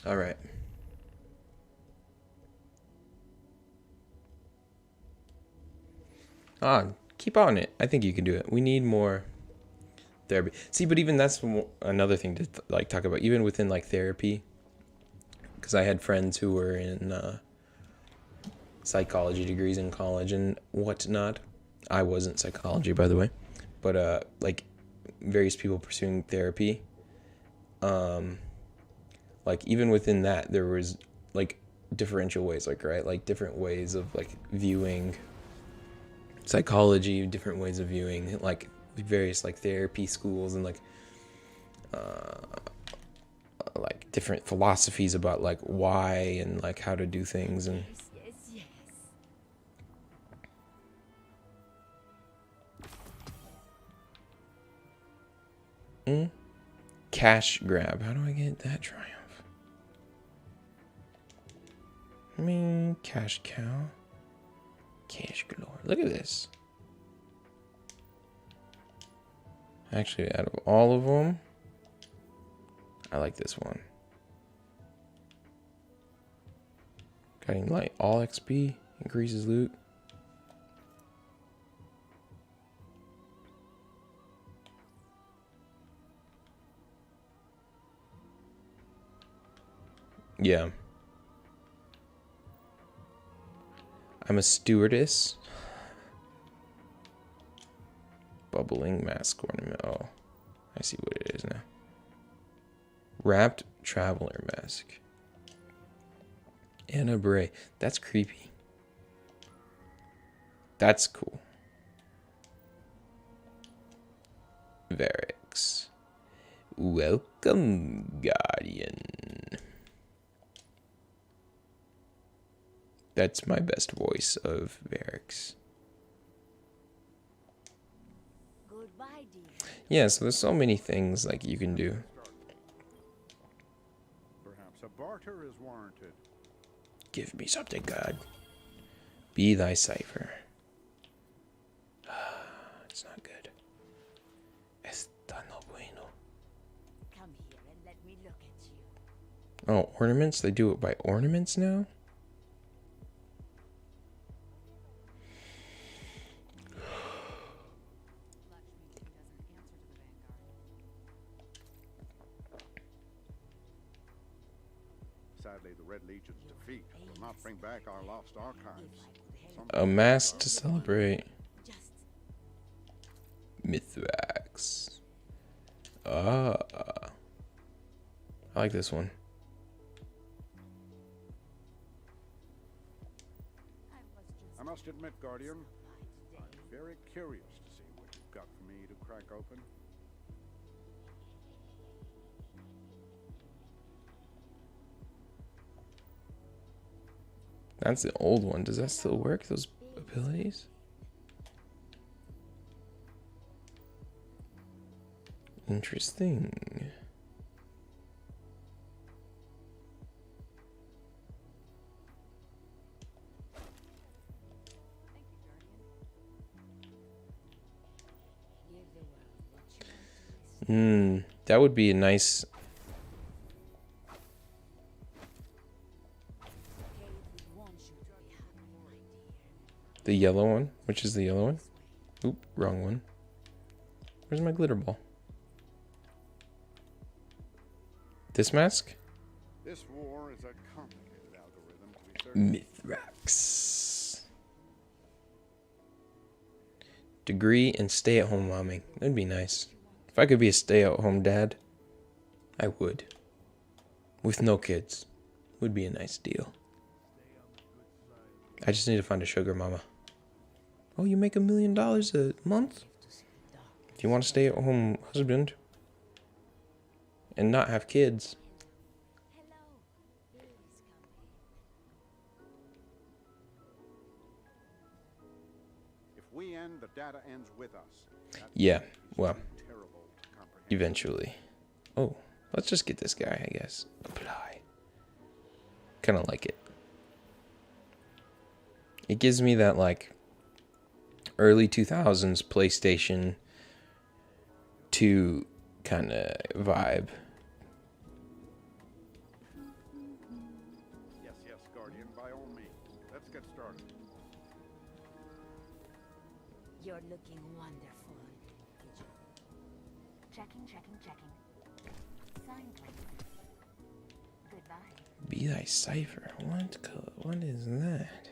All right. Keep on it. I think you can do it. We need more therapy. See, but even that's another thing to like talk about. Even within like therapy, because I had friends who were in psychology degrees in college and whatnot. I wasn't psychology, by the way, but like various people pursuing therapy. Like even within that, there was like differential ways, like right, like different ways of like viewing psychology, different ways of viewing like various like therapy schools and like different philosophies about like why and like how to do things and cash grab. How do I get that triumph? I mean, cash cow. Cash galore. Look at this. Actually, out of all of them, I like this one. Guiding light. All XP. Increases loot. Yeah. I'm a stewardess. Bubbling mask ornament. Oh, I see what it is now. Wrapped traveler mask. Anna Bray. That's creepy. That's cool. Varix. Welcome, Guardian. That's my best voice of Varix. Goodbye, dear. Yeah, so there's so many things like you can do. Perhaps a barter is warranted. Give me something, God. Be thy cipher. It's not good. Está no bueno. Come here and let me look at you. Oh, ornaments? They do it by ornaments now? Sadly, the Red Legion's defeat will not bring back our lost archives. A mass to celebrate. Just Mithrax. Ah. I like this one. I must admit, Guardian, I'm very curious to see what you've got for me to crack open. That's the old one. Does that still work, those abilities? Interesting. Give the world what you want to listen. That would be a nice. Cade would want you to be happy, my dear. The yellow one? Which is the yellow one? Oop, wrong one. Where's my glitter ball? This mask? This war is a complicated algorithm, to be certain. Mithrax. Degree in stay-at-home momming. That'd be nice. If I could be a stay-at-home dad, I would. With no kids. Would be a nice deal. I just need to find a sugar mama. Oh, you make $1 million a month? If you want to stay at home husband and not have kids. Hello. Please come in. If we end, the data ends with us. That's Yeah, well, terrible to comprehend. eventually. Oh, let's just get this guy, I guess. Apply. Kind of like it. It gives me that, like, early 2000s PlayStation 2 kind of vibe. Yes, yes, Guardian, by all means. Let's get started. You're looking wonderful. Checking. Sign, please. Goodbye. Be thy cipher. What is that?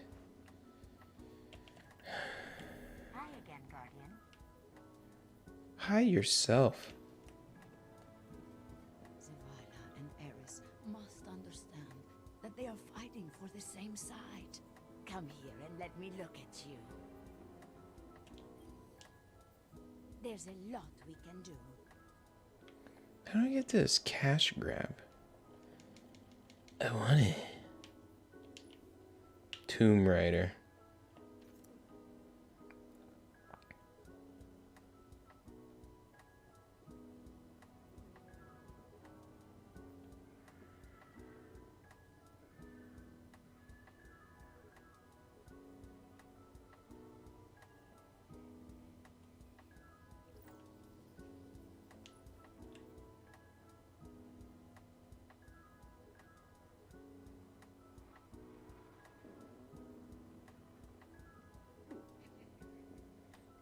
Hi again, Guardian. Hi yourself. Zavala and Eris must understand that they are fighting for the same side. Come here and let me look at you. There's a lot we can do. How do I get this cash grab? I want it. Tomb Raider.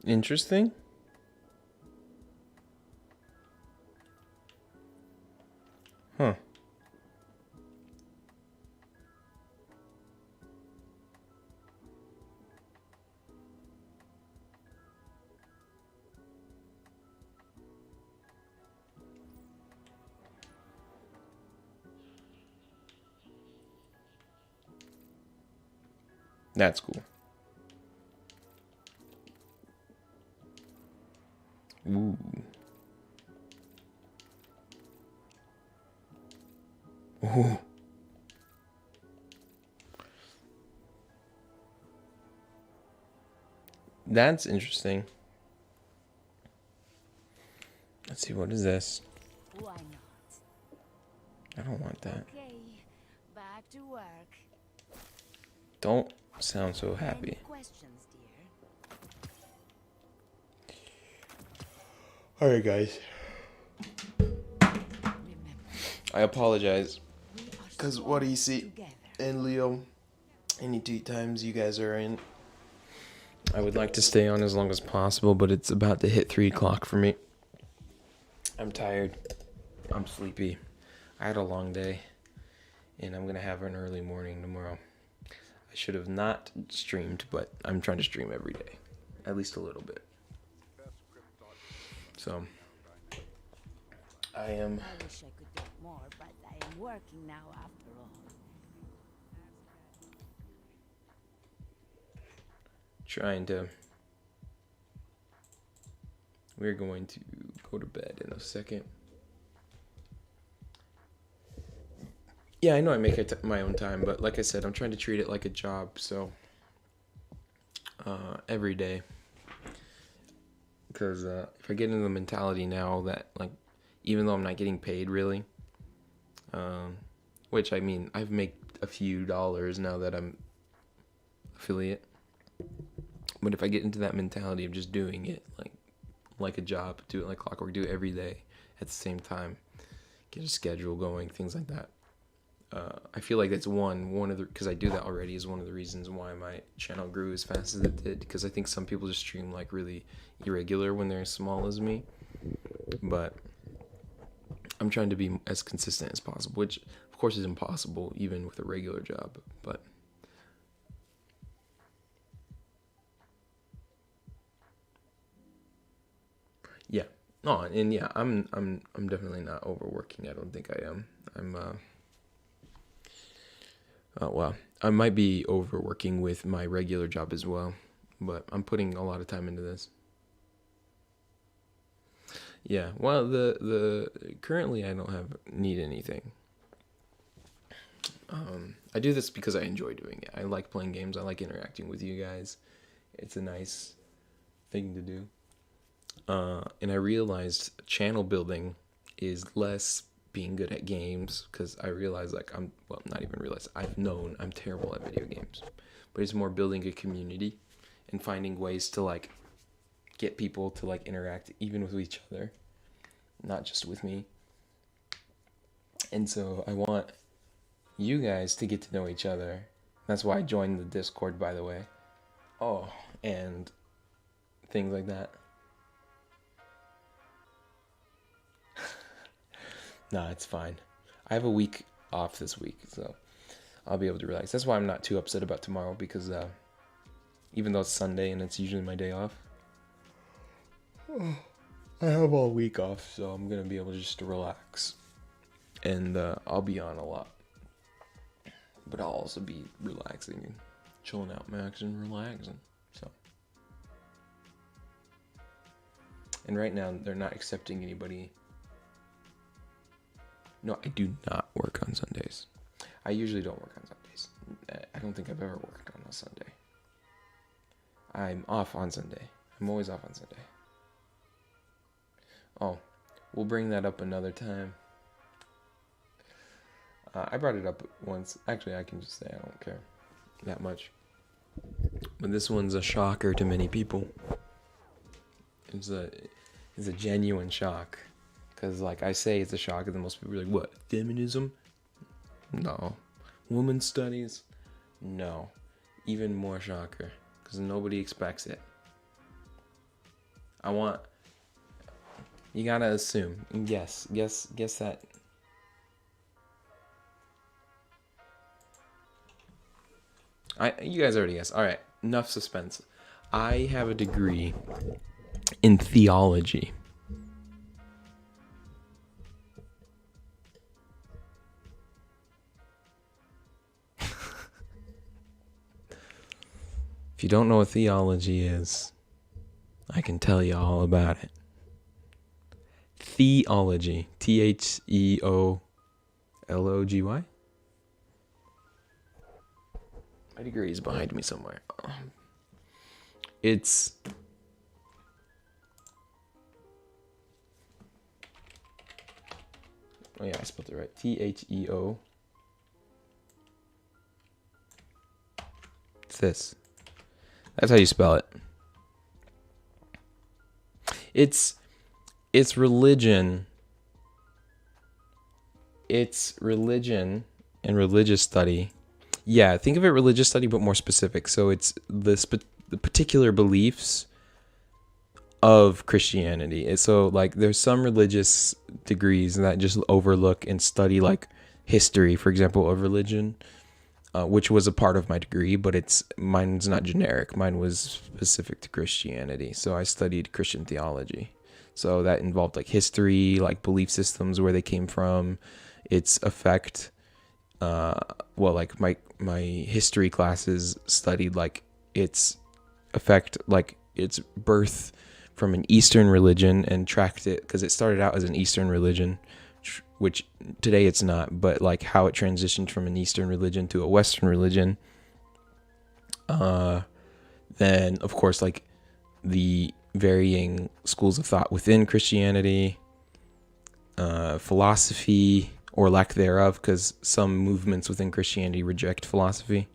Interesting. Huh. That's cool. Ooh. Ooh. That's interesting. Let's see, what is this? Why not? I don't want that. Okay, back to work. Don't sound so happy. Any questions, dear? Alright, guys. Remember, I apologize. we are 'Cause what do you stronger see? together. And Leo, any 2 times you guys are in, I would like to stay on as long as possible, but it's about to hit 3 o'clock for me. I'm tired. I'm sleepy. I had a long day, and I'm going to have an early morning tomorrow. I should have not streamed, but I'm trying to stream every day, at least a little bit. So, I am I wish I could get more, but I am working now after all. trying to. We're going to go to bed in a second. Yeah, I know I make it my own time, but like I said, I'm trying to treat it like a job. So every day, because if I get into the mentality now that like, even though I'm not getting paid really, which I mean I've made a few dollars now that I'm affiliate, but if I get into that mentality of just doing it like a job, do it like clockwork, do it every day at the same time, get a schedule going, things like that. I feel like that's one of the, because I do that already, is one of the reasons why my channel grew as fast as it did, because I think some people just stream like really irregular when they're as small as me, but I'm trying to be as consistent as possible, which of course is impossible even with a regular job, but yeah. No, and yeah, I'm definitely not overworking. I don't think I am. Well, I might be overworking with my regular job as well, but I'm putting a lot of time into this. Yeah, well, the currently I don't need anything. I do this because I enjoy doing it. I like playing games. I like interacting with you guys. It's a nice thing to do. And I realized channel building is less being good at games, because I realized not even realized, I've known I'm terrible at video games, but it's more building a community and finding ways to like get people to like interact even with each other, not just with me. And so I want you guys to get to know each other. That's why I joined the Discord, by the way. Oh, and things like that. Nah, it's fine. I have a week off this week, so I'll be able to relax. That's why I'm not too upset about tomorrow, because even though it's Sunday and it's usually my day off, I have all week off, so I'm going to be able just to relax. And I'll be on a lot. But I'll also be relaxing and chilling out, Max, and relaxing. So. And right now, they're not accepting anybody. No, I do not work on Sundays. I usually don't work on Sundays. I don't think I've ever worked on a Sunday. I'm off on Sunday. I'm always off on Sunday. Oh, we'll bring that up another time. I brought it up once. Actually, I can just say I don't care that much. But this one's a shocker to many people. It's a genuine shock. Because, like I say, it's a shock, and then most people are like, what, feminism? No. Women's studies? No. Even more shocker. Because nobody expects it. You gotta assume. Guess that. You guys already guessed. Alright, enough suspense. I have a degree in theology. If you don't know what theology is, I can tell you all about it. Theology. Theology. My degree is behind me somewhere. It's... Oh yeah, I spelled it right. Theo. It's this. That's how you spell it. It's religion. It's religion and religious study. Yeah, think of it religious study, but more specific. So it's the particular beliefs of Christianity. So like there's some religious degrees that just overlook and study like history, for example, of religion. Which was a part of my degree, but mine's not generic. Mine was specific to Christianity. So I studied Christian theology. So that involved like history, like belief systems, where they came from, its effect. Like my history classes studied like its effect, like its birth from an Eastern religion, and tracked it because it started out as an Eastern religion, which today it's not, but like how it transitioned from an Eastern religion to a Western religion. Then of course, like the varying schools of thought within Christianity, philosophy or lack thereof, because some movements within Christianity reject philosophy.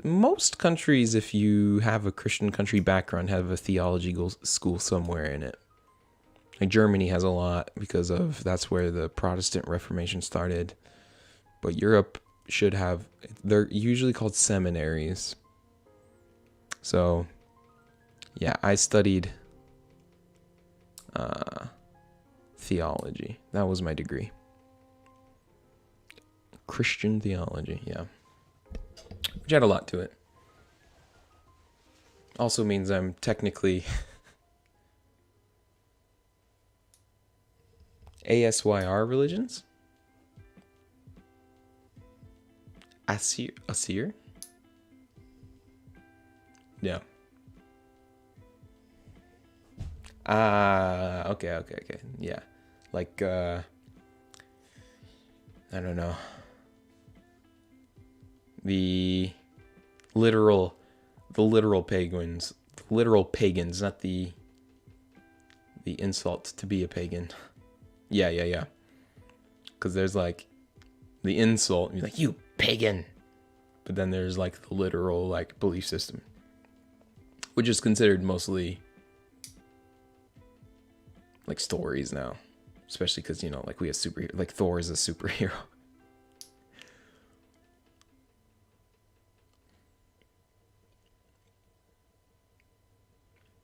Most countries, if you have a Christian country background, have a theology school somewhere in it. Like Germany has a lot because that's where the Protestant Reformation started. But Europe should have, they're usually called seminaries. So, yeah, I studied theology. That was my degree. Christian theology, yeah. Which had a lot to it. Also means I'm technically ASYR religions? Asir? Yeah. Okay. Yeah. Like, I don't know. The literal pagans, not the insult to be a pagan. Yeah. Because there's like the insult, and you're like, you pagan. But then there's like the literal like belief system, which is considered mostly like stories now, especially because, you know, like we have like Thor is a superhero.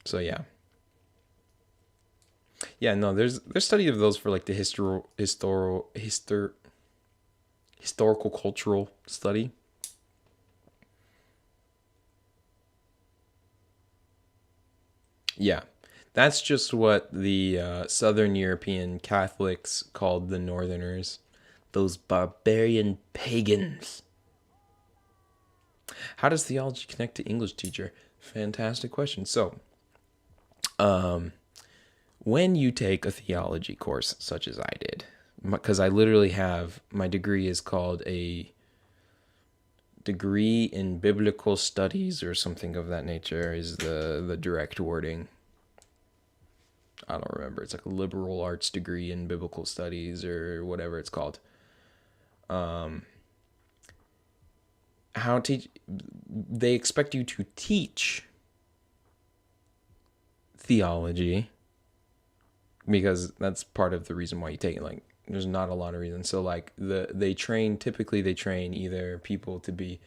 So yeah, no, there's study of those for like the historical cultural study. Yeah, that's just what the Southern European Catholics called the Northerners, those barbarian pagans. How does theology connect to English teacher? Fantastic question. So, when you take a theology course such as I did, because I literally have, my degree is called a degree in biblical studies or something of that nature is the direct wording. I don't remember. It's like a liberal arts degree in biblical studies or whatever it's called. They expect you to teach theology because that's part of the reason why you take it. Like, there's not a lot of reasons. So like they train either people to be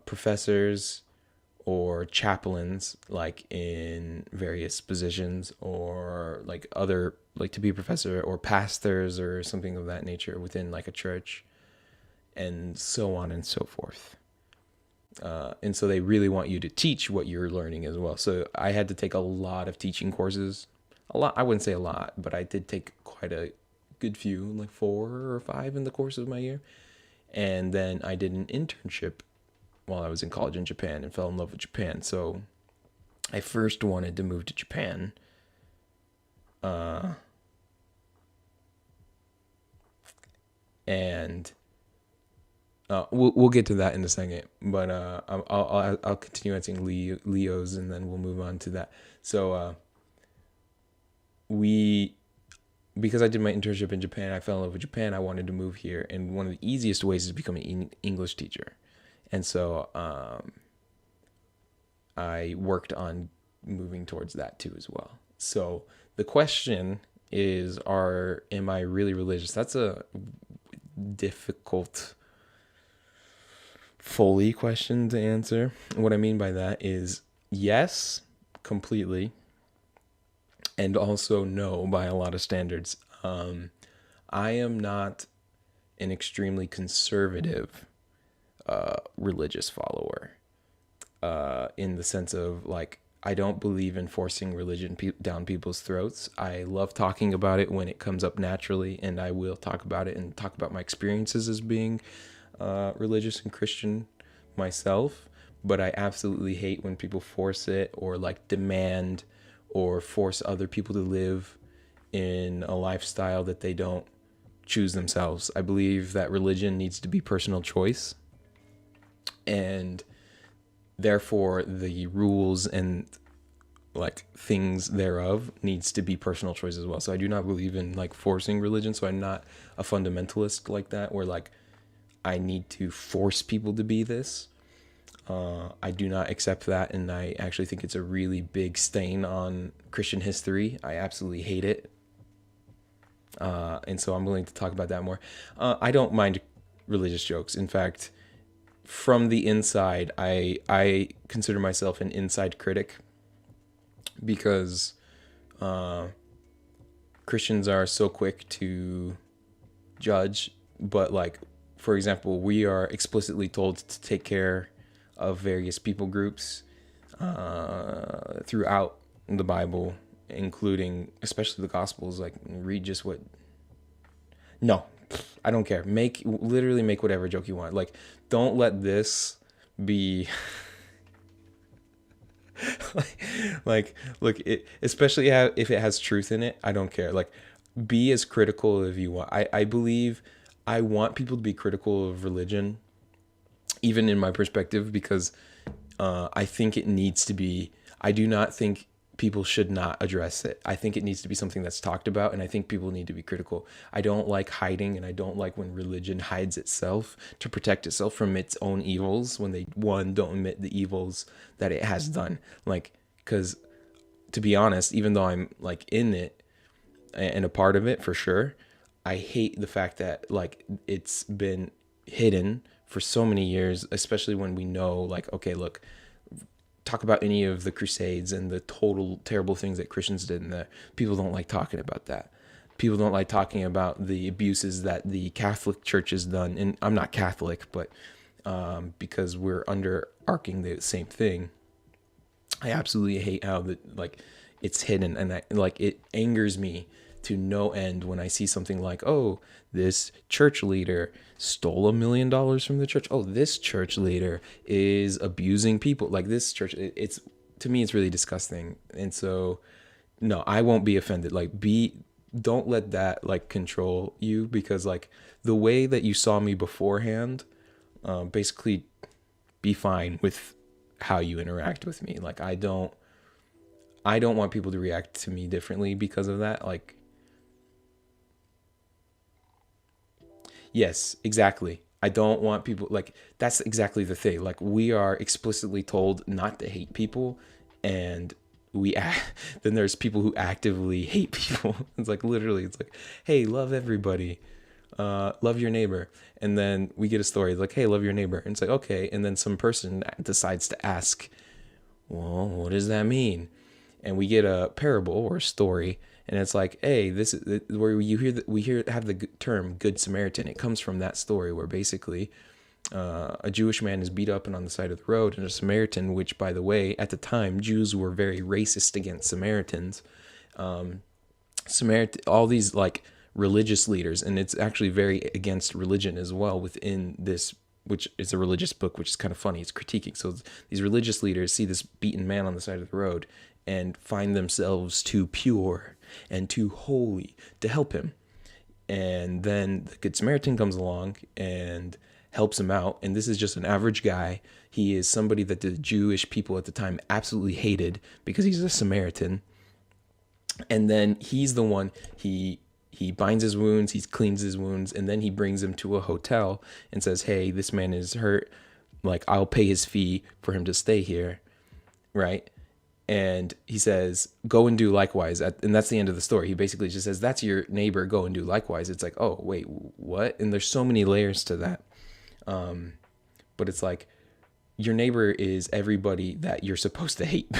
professors or chaplains, like in various positions, or like to be a professor or pastors or something of that nature within like a church, and so on and so forth. And so they really want you to teach what you're learning as well. So I had to take a lot of teaching courses. I wouldn't say a lot, but I did take quite a good few, like 4 or 5 in the course of my year. And then I did an internship while I was in college in Japan and fell in love with Japan. So I first wanted to move to Japan. And we'll get to that in a second, but I'll continue answering Leo's and then we'll move on to that. So because I did my internship in Japan, I fell in love with Japan. I wanted to move here, and one of the easiest ways is to become an English teacher. And so I worked on moving towards that too as well. So the question is, am I really religious? That's a difficult fully question to answer. What I mean by that is yes, completely, and also no by a lot of standards. I am not an extremely conservative religious follower, in the sense of like, I don't believe in forcing religion down people's throats. I love talking about it when it comes up naturally, and I will talk about it and talk about my experiences as being religious and Christian myself. but I absolutely hate when people force it or like demand or force other people to live in a lifestyle that they don't choose themselves. I believe that religion needs to be personal choice, and therefore the rules and like things thereof needs to be personal choice as well. So I do not believe in like forcing religion. So I'm not a fundamentalist like that, where like I need to force people to be this. I do not accept that, and I actually think it's a really big stain on Christian history. I absolutely hate it. And so I'm willing to talk about that more. I don't mind religious jokes. In fact, from the inside, I consider myself an inside critic, because Christians are so quick to judge, but like, for example, we are explicitly told to take care of various people groups throughout the Bible, including especially the Gospels. Like, read just what. No, I don't care. Literally make whatever joke you want. Like, don't let this be. like, look, especially if it has truth in it, I don't care. Like, be as critical as you want. I believe I want people to be critical of religion, even in my perspective, because I think it needs to be. I do not think people should not address it. I think it needs to be something that's talked about, and I think people need to be critical. I don't like hiding, and I don't like when religion hides itself to protect itself from its own evils when they, one, don't admit the evils that it has done. Like, because to be honest, even though I'm like in it and a part of it for sure, I hate the fact that like it's been hidden for so many years, especially when we know, like, okay, look, talk about any of the Crusades and the total terrible things that Christians did in there. People don't like talking about that. People don't like talking about the abuses that the Catholic Church has done. And I'm not Catholic, but because we're underarching the same thing, I absolutely hate how it's hidden, and it angers me to no end when I see something like, oh, this church leader stole $1 million from the church. Oh, this church leader is abusing people. Like, this church, it's, to me, it's really disgusting. And so, no, I won't be offended. Like, don't let that like control you, because like the way that you saw me beforehand, basically be fine with how you interact with me. Like, I don't want people to react to me differently because of that. Like, yes, exactly. I don't want people, like, that's exactly the thing. Like, we are explicitly told not to hate people, and then there's people who actively hate people. It's like, literally, it's like, hey, love everybody. Love your neighbor. And then we get a story like, hey, love your neighbor. And it's like, okay. And then some person decides to ask, well, what does that mean? And we get a parable or a story, and it's like, hey, this is where we have the term Good Samaritan. It comes from that story where basically a Jewish man is beat up and on the side of the road, and a Samaritan, which, by the way, at the time, Jews were very racist against Samaritans. All these like religious leaders, and it's actually very against religion as well within this, which is a religious book, which is kind of funny. It's critiquing. So these religious leaders see this beaten man on the side of the road and find themselves too pure and too holy to help him. And then the Good Samaritan comes along and helps him out. And this is just an average guy. He is somebody that the Jewish people at the time absolutely hated because he's a Samaritan. And then he's the one, he binds his wounds, he cleans his wounds, and then he brings him to a hotel and says, hey, this man is hurt. Like, I'll pay his fee for him to stay here, right? And he says, go and do likewise. And that's the end of the story. He basically just says, that's your neighbor, go and do likewise. It's like, oh, wait, what? And there's so many layers to that. But it's like, your neighbor is everybody that you're supposed to hate.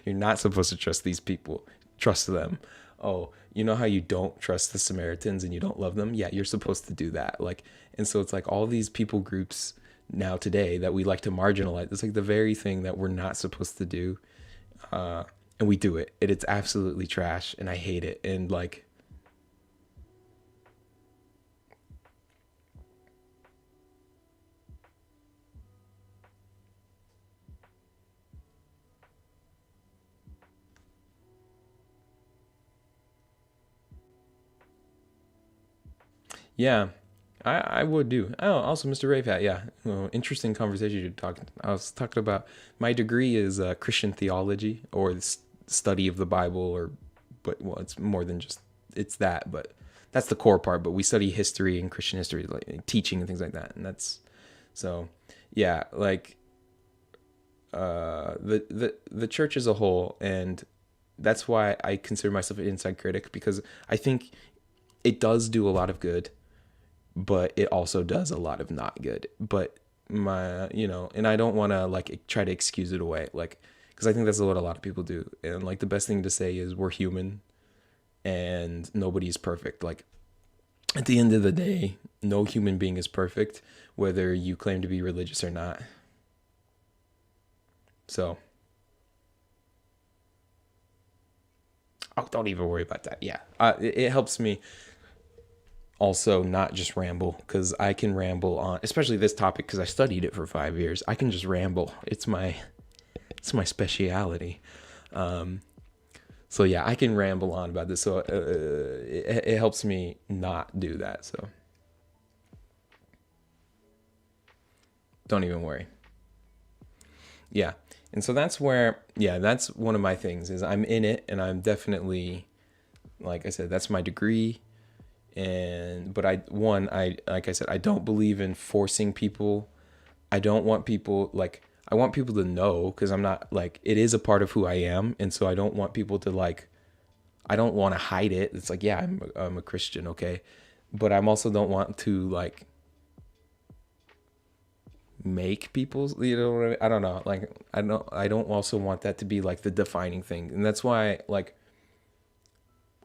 You're not supposed to trust these people. Trust them. Oh, you know how you don't trust the Samaritans and you don't love them? Yeah, you're supposed to do that. Like, and so it's like all these people groups now today that we like to marginalize. It's like the very thing that we're not supposed to do. And we do it. It's absolutely trash, and I hate it. And like, Yeah, I would do. Oh, also, Mr. Ravehat, yeah. Well, interesting conversation you're talking. I was talking about my degree is Christian theology, or the study of the Bible, but well, it's more than just it's that, but that's the core part. But we study history and Christian history, like teaching and things like that, and that's so. Yeah, like the church as a whole, and that's why I consider myself an inside critic, because I think it does do a lot of good, but it also does a lot of not good. But and I don't want to like try to excuse it away, like, because I think that's what a lot of people do. And like the best thing to say is we're human and nobody's perfect. Like at the end of the day, no human being is perfect, whether you claim to be religious or not. So, oh, don't even worry about that. Yeah, it helps me also not just ramble, because I can ramble on, especially this topic, because I studied it for 5 years. I can just ramble. It's my speciality. So yeah, I can ramble on about this. So it helps me not do that. So don't even worry. Yeah. And so that's where, yeah, that's one of my things is I'm in it, and I'm definitely, like I said, that's my degree. But like I said, I don't believe in forcing people. I don't want people, like, I want people to know, because I'm not, like, it is a part of who I am. And so I don't want people to, like, I don't want to hide it. It's like, yeah, I'm a Christian. Okay. But I also don't want to, like, make people, you know what I mean? I don't know. Like, I don't also want that to be like the defining thing. And that's why, like,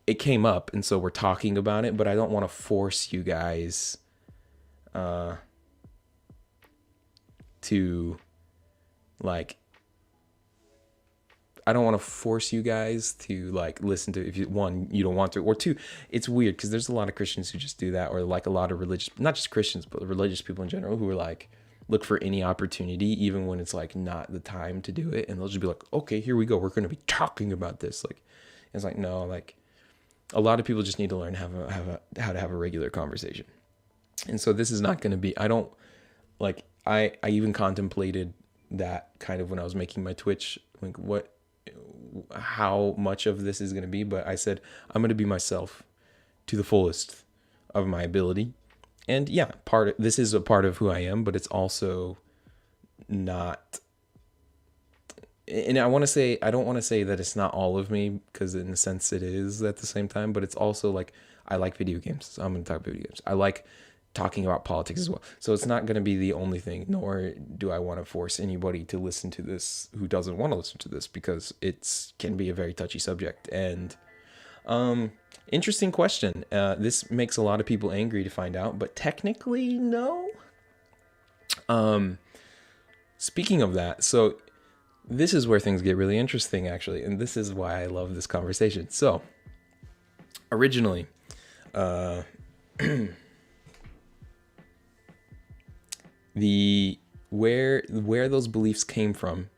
it came up, and so we're talking about it, but I don't want to force you guys to, like, I don't want to force you guys to, like, listen to, if you, one, you don't want to, or two, it's weird because there's a lot of Christians who just do that, or like a lot of religious, not just Christians, but religious people in general, who are like, look for any opportunity, even when it's like not the time to do it. And they'll just be like, okay, here we go. We're going to be talking about this. Like, it's like, no, like, a lot of people just need to learn how to have a regular conversation. And so this is not going to be, I don't, like, I even contemplated that kind of when I was making my Twitch, like how much of this is going to be, but I said, I'm going to be myself to the fullest of my ability. And yeah, this is a part of who I am, but it's also not, and I don't want to say that it's not all of me, because in a sense it is at the same time, but it's also like, I like video games, so I'm going to talk video games. I like talking about politics as well. So it's not going to be the only thing, nor do I want to force anybody to listen to this who doesn't want to listen to this, because it can be a very touchy subject. And interesting question. This makes a lot of people angry to find out, but technically, no. Speaking of that, so this is where things get really interesting, actually, and this is why I love this conversation. So, originally, where those beliefs came from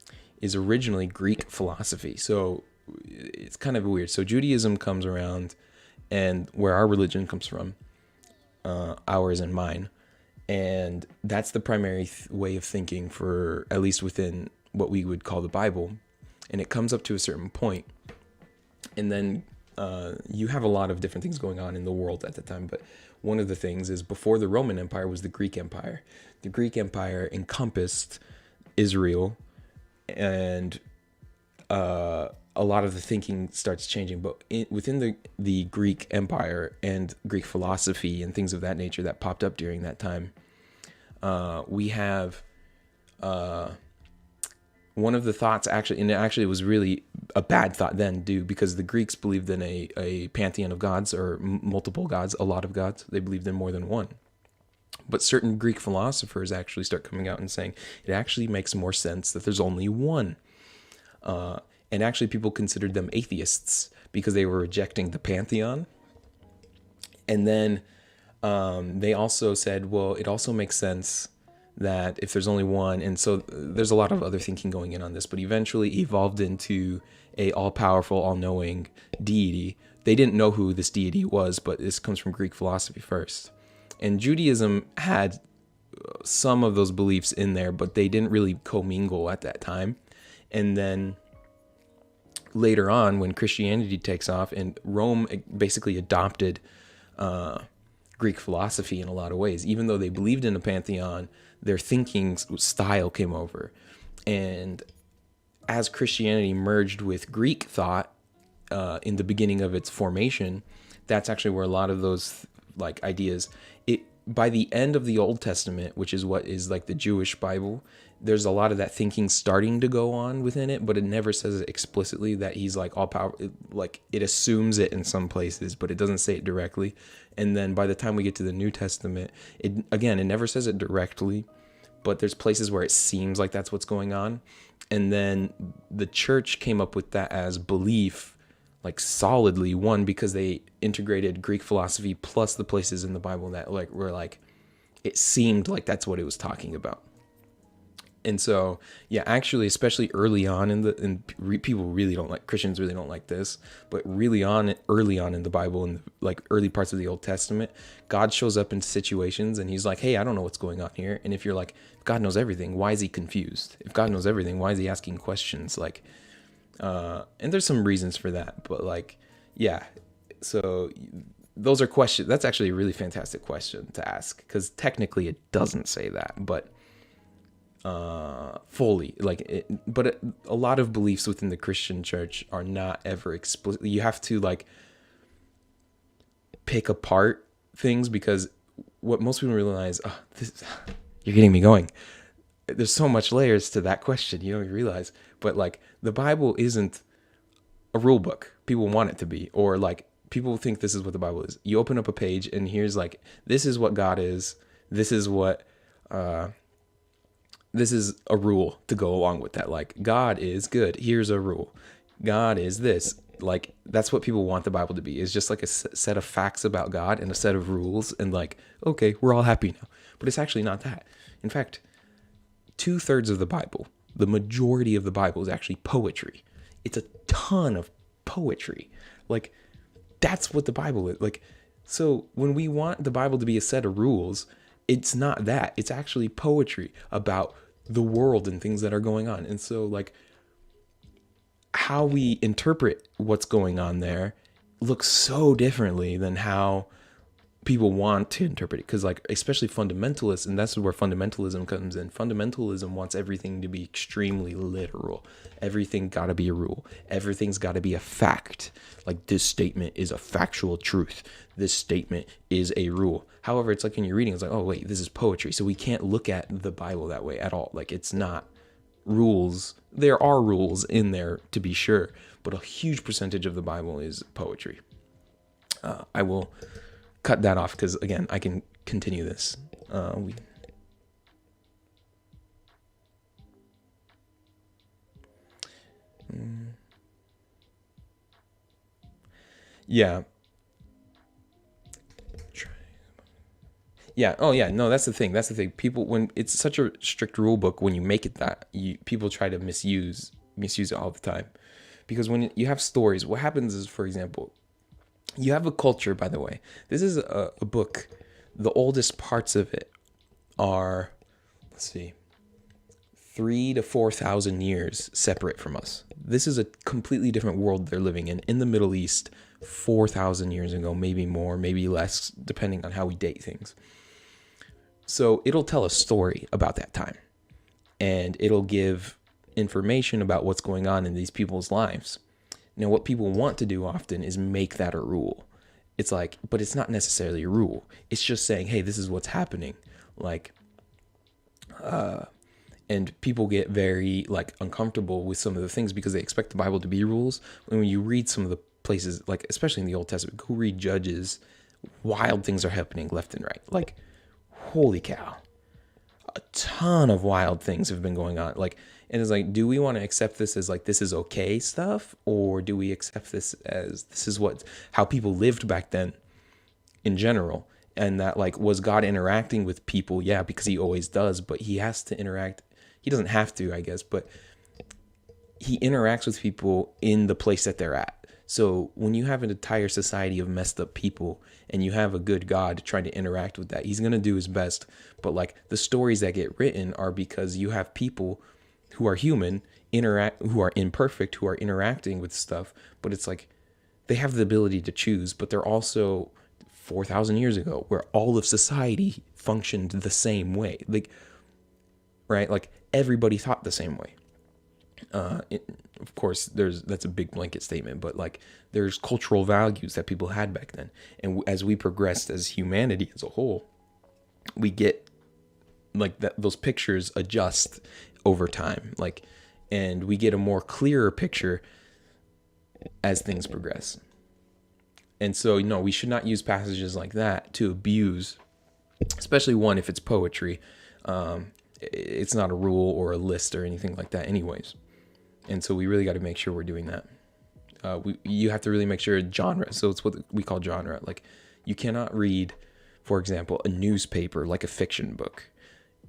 is originally Greek philosophy. So it's kind of weird. So Judaism comes around, and where our religion comes from, ours and mine, and that's the primary way of thinking for, at least within what we would call the Bible. And it comes up to a certain point, and then you have a lot of different things going on in the world at the time. But one of the things is, before the Roman Empire was the Greek Empire. The Greek Empire encompassed Israel, and a lot of the thinking starts changing. But within the Greek Empire and Greek philosophy and things of that nature that popped up during that time, we have one of the thoughts, actually, and it was really a bad thought then, because the Greeks believed in a pantheon of gods, or multiple gods, a lot of gods. They believed in more than one. But certain Greek philosophers actually start coming out and saying it actually makes more sense that there's only one. And actually people considered them atheists because they were rejecting the pantheon. And then they also said, well, it also makes sense that if there's only one, and so there's a lot of other thinking going in on this, but eventually evolved into a all-powerful, all-knowing deity. They didn't know who this deity was, but this comes from Greek philosophy first. And Judaism had some of those beliefs in there, but they didn't really commingle at that time. And then later on, when Christianity takes off and Rome basically adopted Greek philosophy in a lot of ways, even though they believed in a pantheon, their thinking style came over. And as Christianity merged with Greek thought in the beginning of its formation, that's actually where a lot of those like ideas, by the end of the Old Testament, which is what is like the Jewish Bible, there's a lot of that thinking starting to go on within it, but it never says it explicitly that he's like all powerful. Like it assumes it in some places, but it doesn't say it directly. And then by the time we get to the New Testament, it never says it directly, but there's places where it seems like that's what's going on. And then the church came up with that as belief, like solidly, one, because they integrated Greek philosophy plus the places in the Bible that like were like, it seemed like that's what it was talking about. And so, yeah, actually, especially early on people really don't like, Christians really don't like this, but early on in the Bible, in the, like early parts of the Old Testament, God shows up in situations and he's like, hey, I don't know what's going on here. And if you're like, God knows everything, why is he confused? If God knows everything, why is he asking questions? Like, and there's some reasons for that, but like, yeah, so those are questions. That's actually a really fantastic question to ask, because technically it doesn't say that, but fully but a lot of beliefs within the Christian church are not ever explicit. You have to like pick apart things, because what most people realize, you're getting me going. There's so much layers to that question, you don't even realize. But like the Bible isn't a rule book. People want it to be, or like people think this is what the Bible is. You open up a page and here's like, this is what God is. This is what, this is a rule to go along with that. Like, God is good. Here's a rule. God is this. Like, that's what people want the Bible to be. It's just like a set of facts about God and a set of rules. And like, okay, we're all happy now. But it's actually not that. In fact, 2/3 of the Bible, the majority of the Bible, is actually poetry. It's a ton of poetry. Like, that's what the Bible is. Like, so when we want the Bible to be a set of rules, it's not that. It's actually poetry about the world and things that are going on. And so like how we interpret what's going on there looks so differently than how people want to interpret it. Because like, especially fundamentalists, and that's where fundamentalism comes in. Fundamentalism wants everything to be extremely literal. Everything got to be a rule. Everything's got to be a fact. Like, this statement is a factual truth. This statement is a rule. However, it's like in your reading, it's like, oh wait, this is poetry. So we can't look at the Bible that way at all. Like, it's not rules. There are rules in there, to be sure, but a huge percentage of the Bible is poetry. I will cut that off because, again, I can continue this. Yeah. Yeah. Oh, yeah. No, that's the thing. That's the thing. People, when it's such a strict rule book, when you make it that, people try to misuse it all the time. Because when you have stories, what happens is, for example, you have a culture, by the way. This is a book. The oldest parts of it are, 3,000 to 4,000 years separate from us. This is a completely different world they're living in the Middle East, 4,000 years ago, maybe more, maybe less, depending on how we date things. So it'll tell a story about that time, and it'll give information about what's going on in these people's lives. Now, what people want to do often is make that a rule. It's like, but it's not necessarily a rule. It's just saying, hey, this is what's happening. Like, and people get very like uncomfortable with some of the things because they expect the Bible to be rules. When you read some of the places, like especially in the Old Testament, go read Judges, wild things are happening left and right. Like, holy cow, a ton of wild things have been going on. Like, and it's like, do we want to accept this as like, this is okay stuff? Or do we accept this as, this is how people lived back then in general? And that like, was God interacting with people? Yeah, because he always does, but he has to interact. He doesn't have to, I guess, but he interacts with people in the place that they're at. So when you have an entire society of messed up people and you have a good God trying to interact with that, he's going to do his best. But like the stories that get written are because you have people who are human, who are imperfect, who are interacting with stuff. But it's like they have the ability to choose, but they're also 4,000 years ago where all of society functioned the same way. Like, right? Like everybody thought the same way. Of course, that's a big blanket statement, but like there's cultural values that people had back then. And as we progressed as humanity as a whole, we get like those pictures adjust over time, like, and we get a more clearer picture as things progress. And so, we should not use passages like that to abuse, especially one if it's poetry. It's not a rule or a list or anything like that anyways. And so we really got to make sure we're doing that. You have to really make sure genre. So it's what we call genre. Like you cannot read, for example, a newspaper like a fiction book.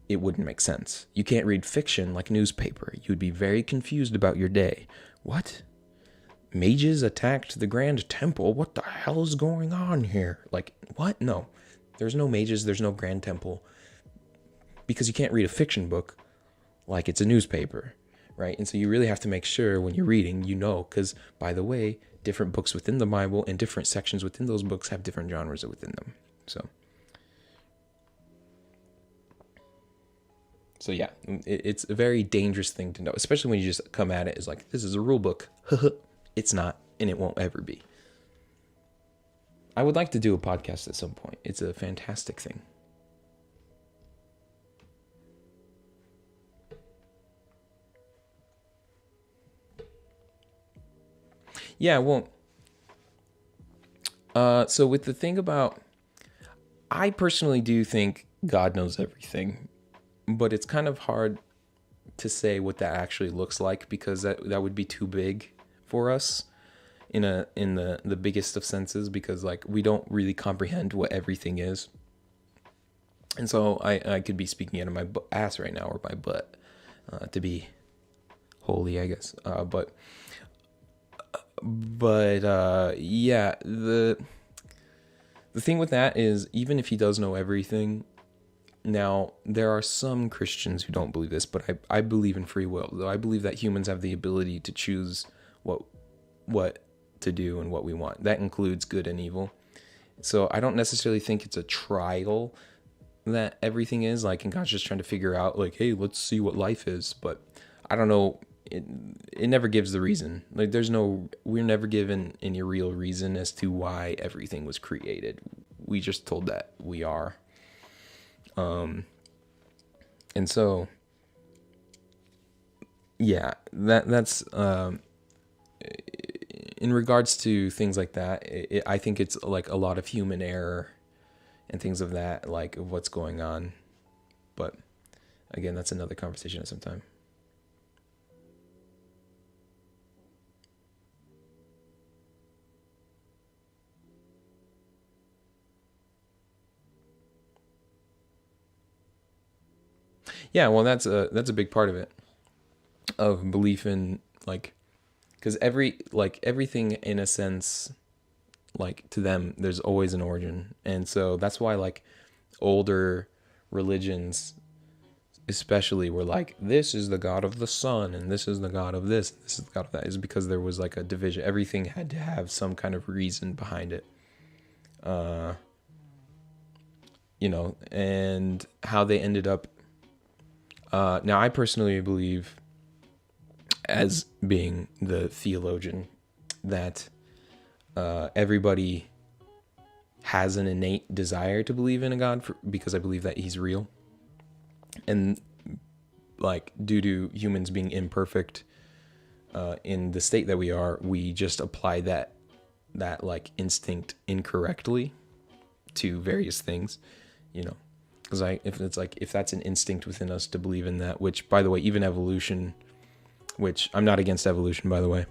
It wouldn't make sense. You can't read fiction like newspaper. You'd be very confused about your day. What? Mages attacked the Grand Temple? What the hell is going on here? Like, what? No. There's no mages. There's no Grand Temple. Because you can't read a fiction book like it's a newspaper, right? And so you really have to make sure when you're reading, because, by the way, different books within the Bible and different sections within those books have different genres within them. So yeah, it's a very dangerous thing to know, especially when you just come at it as like, this is a rule book. It's not, and it won't ever be. I would like to do a podcast at some point. It's a fantastic thing. Yeah, well, so with the thing about, I personally do think God knows everything, but it's kind of hard to say what that actually looks like because that would be too big for us in the biggest of senses, because like we don't really comprehend what everything is. And so I could be speaking out of my ass right now, or my butt, to be holy, I guess. But yeah, the thing with that is, even if he does know everything, now there are some Christians who don't believe this, but I believe in free will. Though I believe that humans have the ability to choose what to do and what we want. That includes good and evil. So I don't necessarily think it's a trial that everything is like, and God's just trying to figure out like, hey, let's see what life is. But I don't know. It never gives the reason. Like we're never given any real reason as to why everything was created. We just told that we are. And so, yeah, that's, in regards to things like that, I think it's like a lot of human error and things of that, like of what's going on. But again, that's another conversation at some time. Yeah, well, that's a big part of it, of belief in, like, because everything in a sense, like to them, there's always an origin, and so that's why like older religions, especially, were like, this is the god of the sun, and this is the god of this is the god of that, is because there was like a division. Everything had to have some kind of reason behind it, and how they ended up. Now, I personally believe, as being the theologian, that everybody has an innate desire to believe in a God because I believe that he's real. And like, due to humans being imperfect in the state that we are, we just apply that like instinct incorrectly to various things, Because if that's an instinct within us to believe in that, which, by the way, even evolution, which I'm not against evolution, by the way,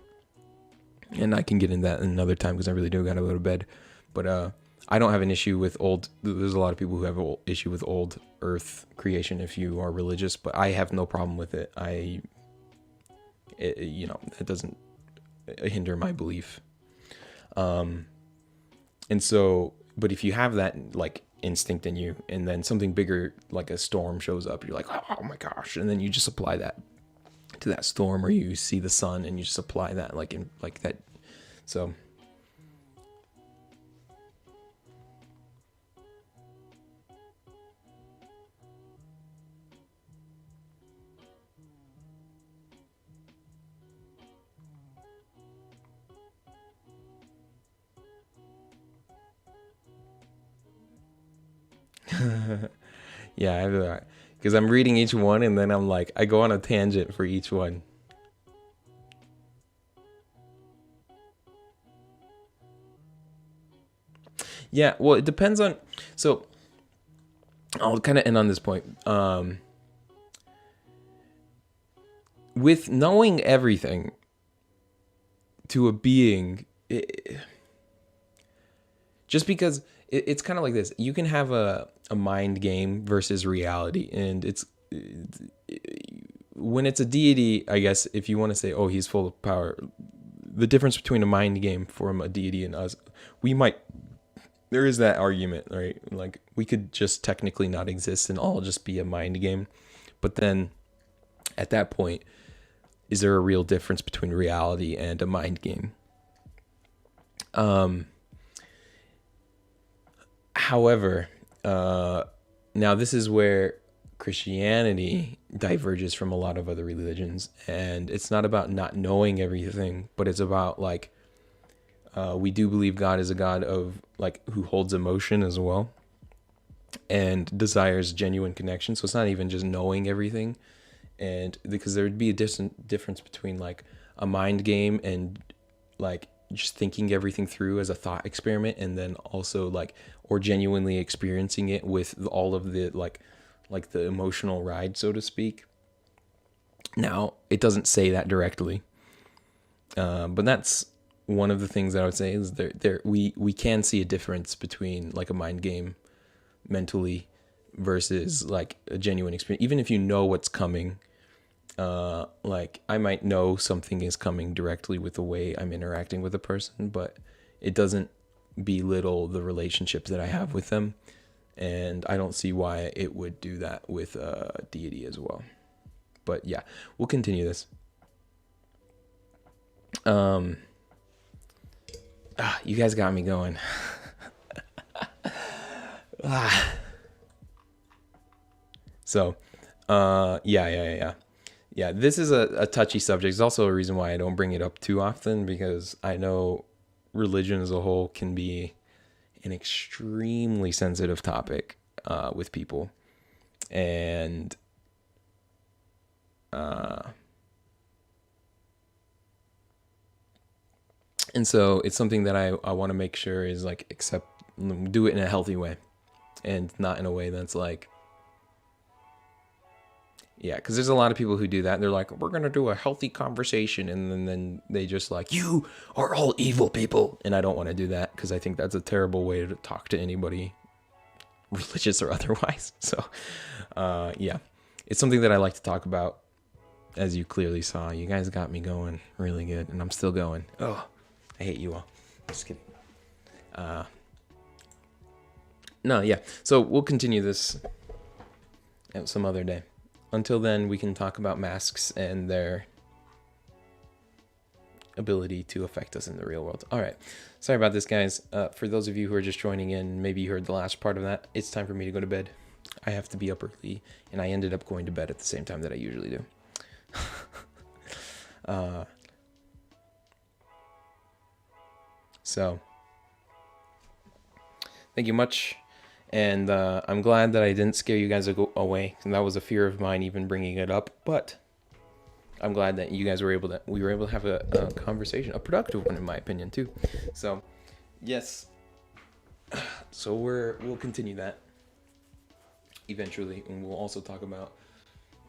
and I can get into that another time because I really do gotta go to bed. But I don't have an issue with there's a lot of people who have an issue with old Earth creation if you are religious, but I have no problem with it. It doesn't hinder my belief. And so, but if you have that like instinct in you, and then something bigger like a storm shows up, you're like, oh my gosh, and then you just apply that to that storm, or you see the sun and you just apply that like in like that. So yeah, I have that because I'm reading each one and then I'm like, I go on a tangent for each one. Yeah, well, it depends on. So I'll kind of end on this point. With knowing everything to a being, just because it's kind of like this, you can have a mind game versus reality, and it's when it's a deity, I guess, if you want to say, oh, he's full of power, the difference between a mind game from a deity and us, there is that argument, right? Like, we could just technically not exist and all just be a mind game. But then at that point, is there a real difference between reality and a mind game? However, now this is where Christianity diverges from a lot of other religions, and it's not about not knowing everything, but it's about like, we do believe God is a God of like who holds emotion as well and desires genuine connection. So it's not even just knowing everything, and because there would be a difference between like a mind game and like just thinking everything through as a thought experiment, and then also like, or genuinely experiencing it with all of the like the emotional ride, so to speak. Now, it doesn't say that directly, but that's one of the things that I would say is we can see a difference between like a mind game mentally versus like a genuine experience. Even if you know what's coming, like I might know something is coming directly with the way I'm interacting with a person, but it doesn't belittle the relationship that I have with them. And I don't see why it would do that with a deity as well. But yeah, we'll continue this. You guys got me going. So, yeah. This is a touchy subject. It's also a reason why I don't bring it up too often, because I know religion as a whole can be an extremely sensitive topic with people, and so it's something that I want to make sure is like do it in a healthy way, and not in a way that's like, yeah, because there's a lot of people who do that. They're like, we're going to do a healthy conversation. And then they just like, you are all evil people. And I don't want to do that, because I think that's a terrible way to talk to anybody, religious or otherwise. So, yeah, it's something that I like to talk about. As you clearly saw, you guys got me going really good, and I'm still going. Oh, I hate you all. Just kidding. No, yeah. So we'll continue this some other day. Until then, we can talk about masks and their ability to affect us in the real world. All right. Sorry about this, guys. For those of you who are just joining in, maybe you heard the last part of that. It's time for me to go to bed. I have to be up early, and I ended up going to bed at the same time that I usually do. So, thank you much. And I'm glad that I didn't scare you guys away. And that was a fear of mine, even bringing it up. But I'm glad that you guys we were able to have a conversation, a productive one in my opinion too. So, yes. So we'll continue that eventually, and we'll also talk about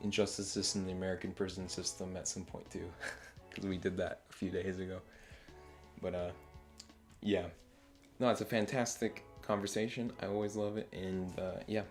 injustices in the American prison system at some point too, because we did that a few days ago. But yeah, no, it's a fantastic conversation. I always love it, and yeah,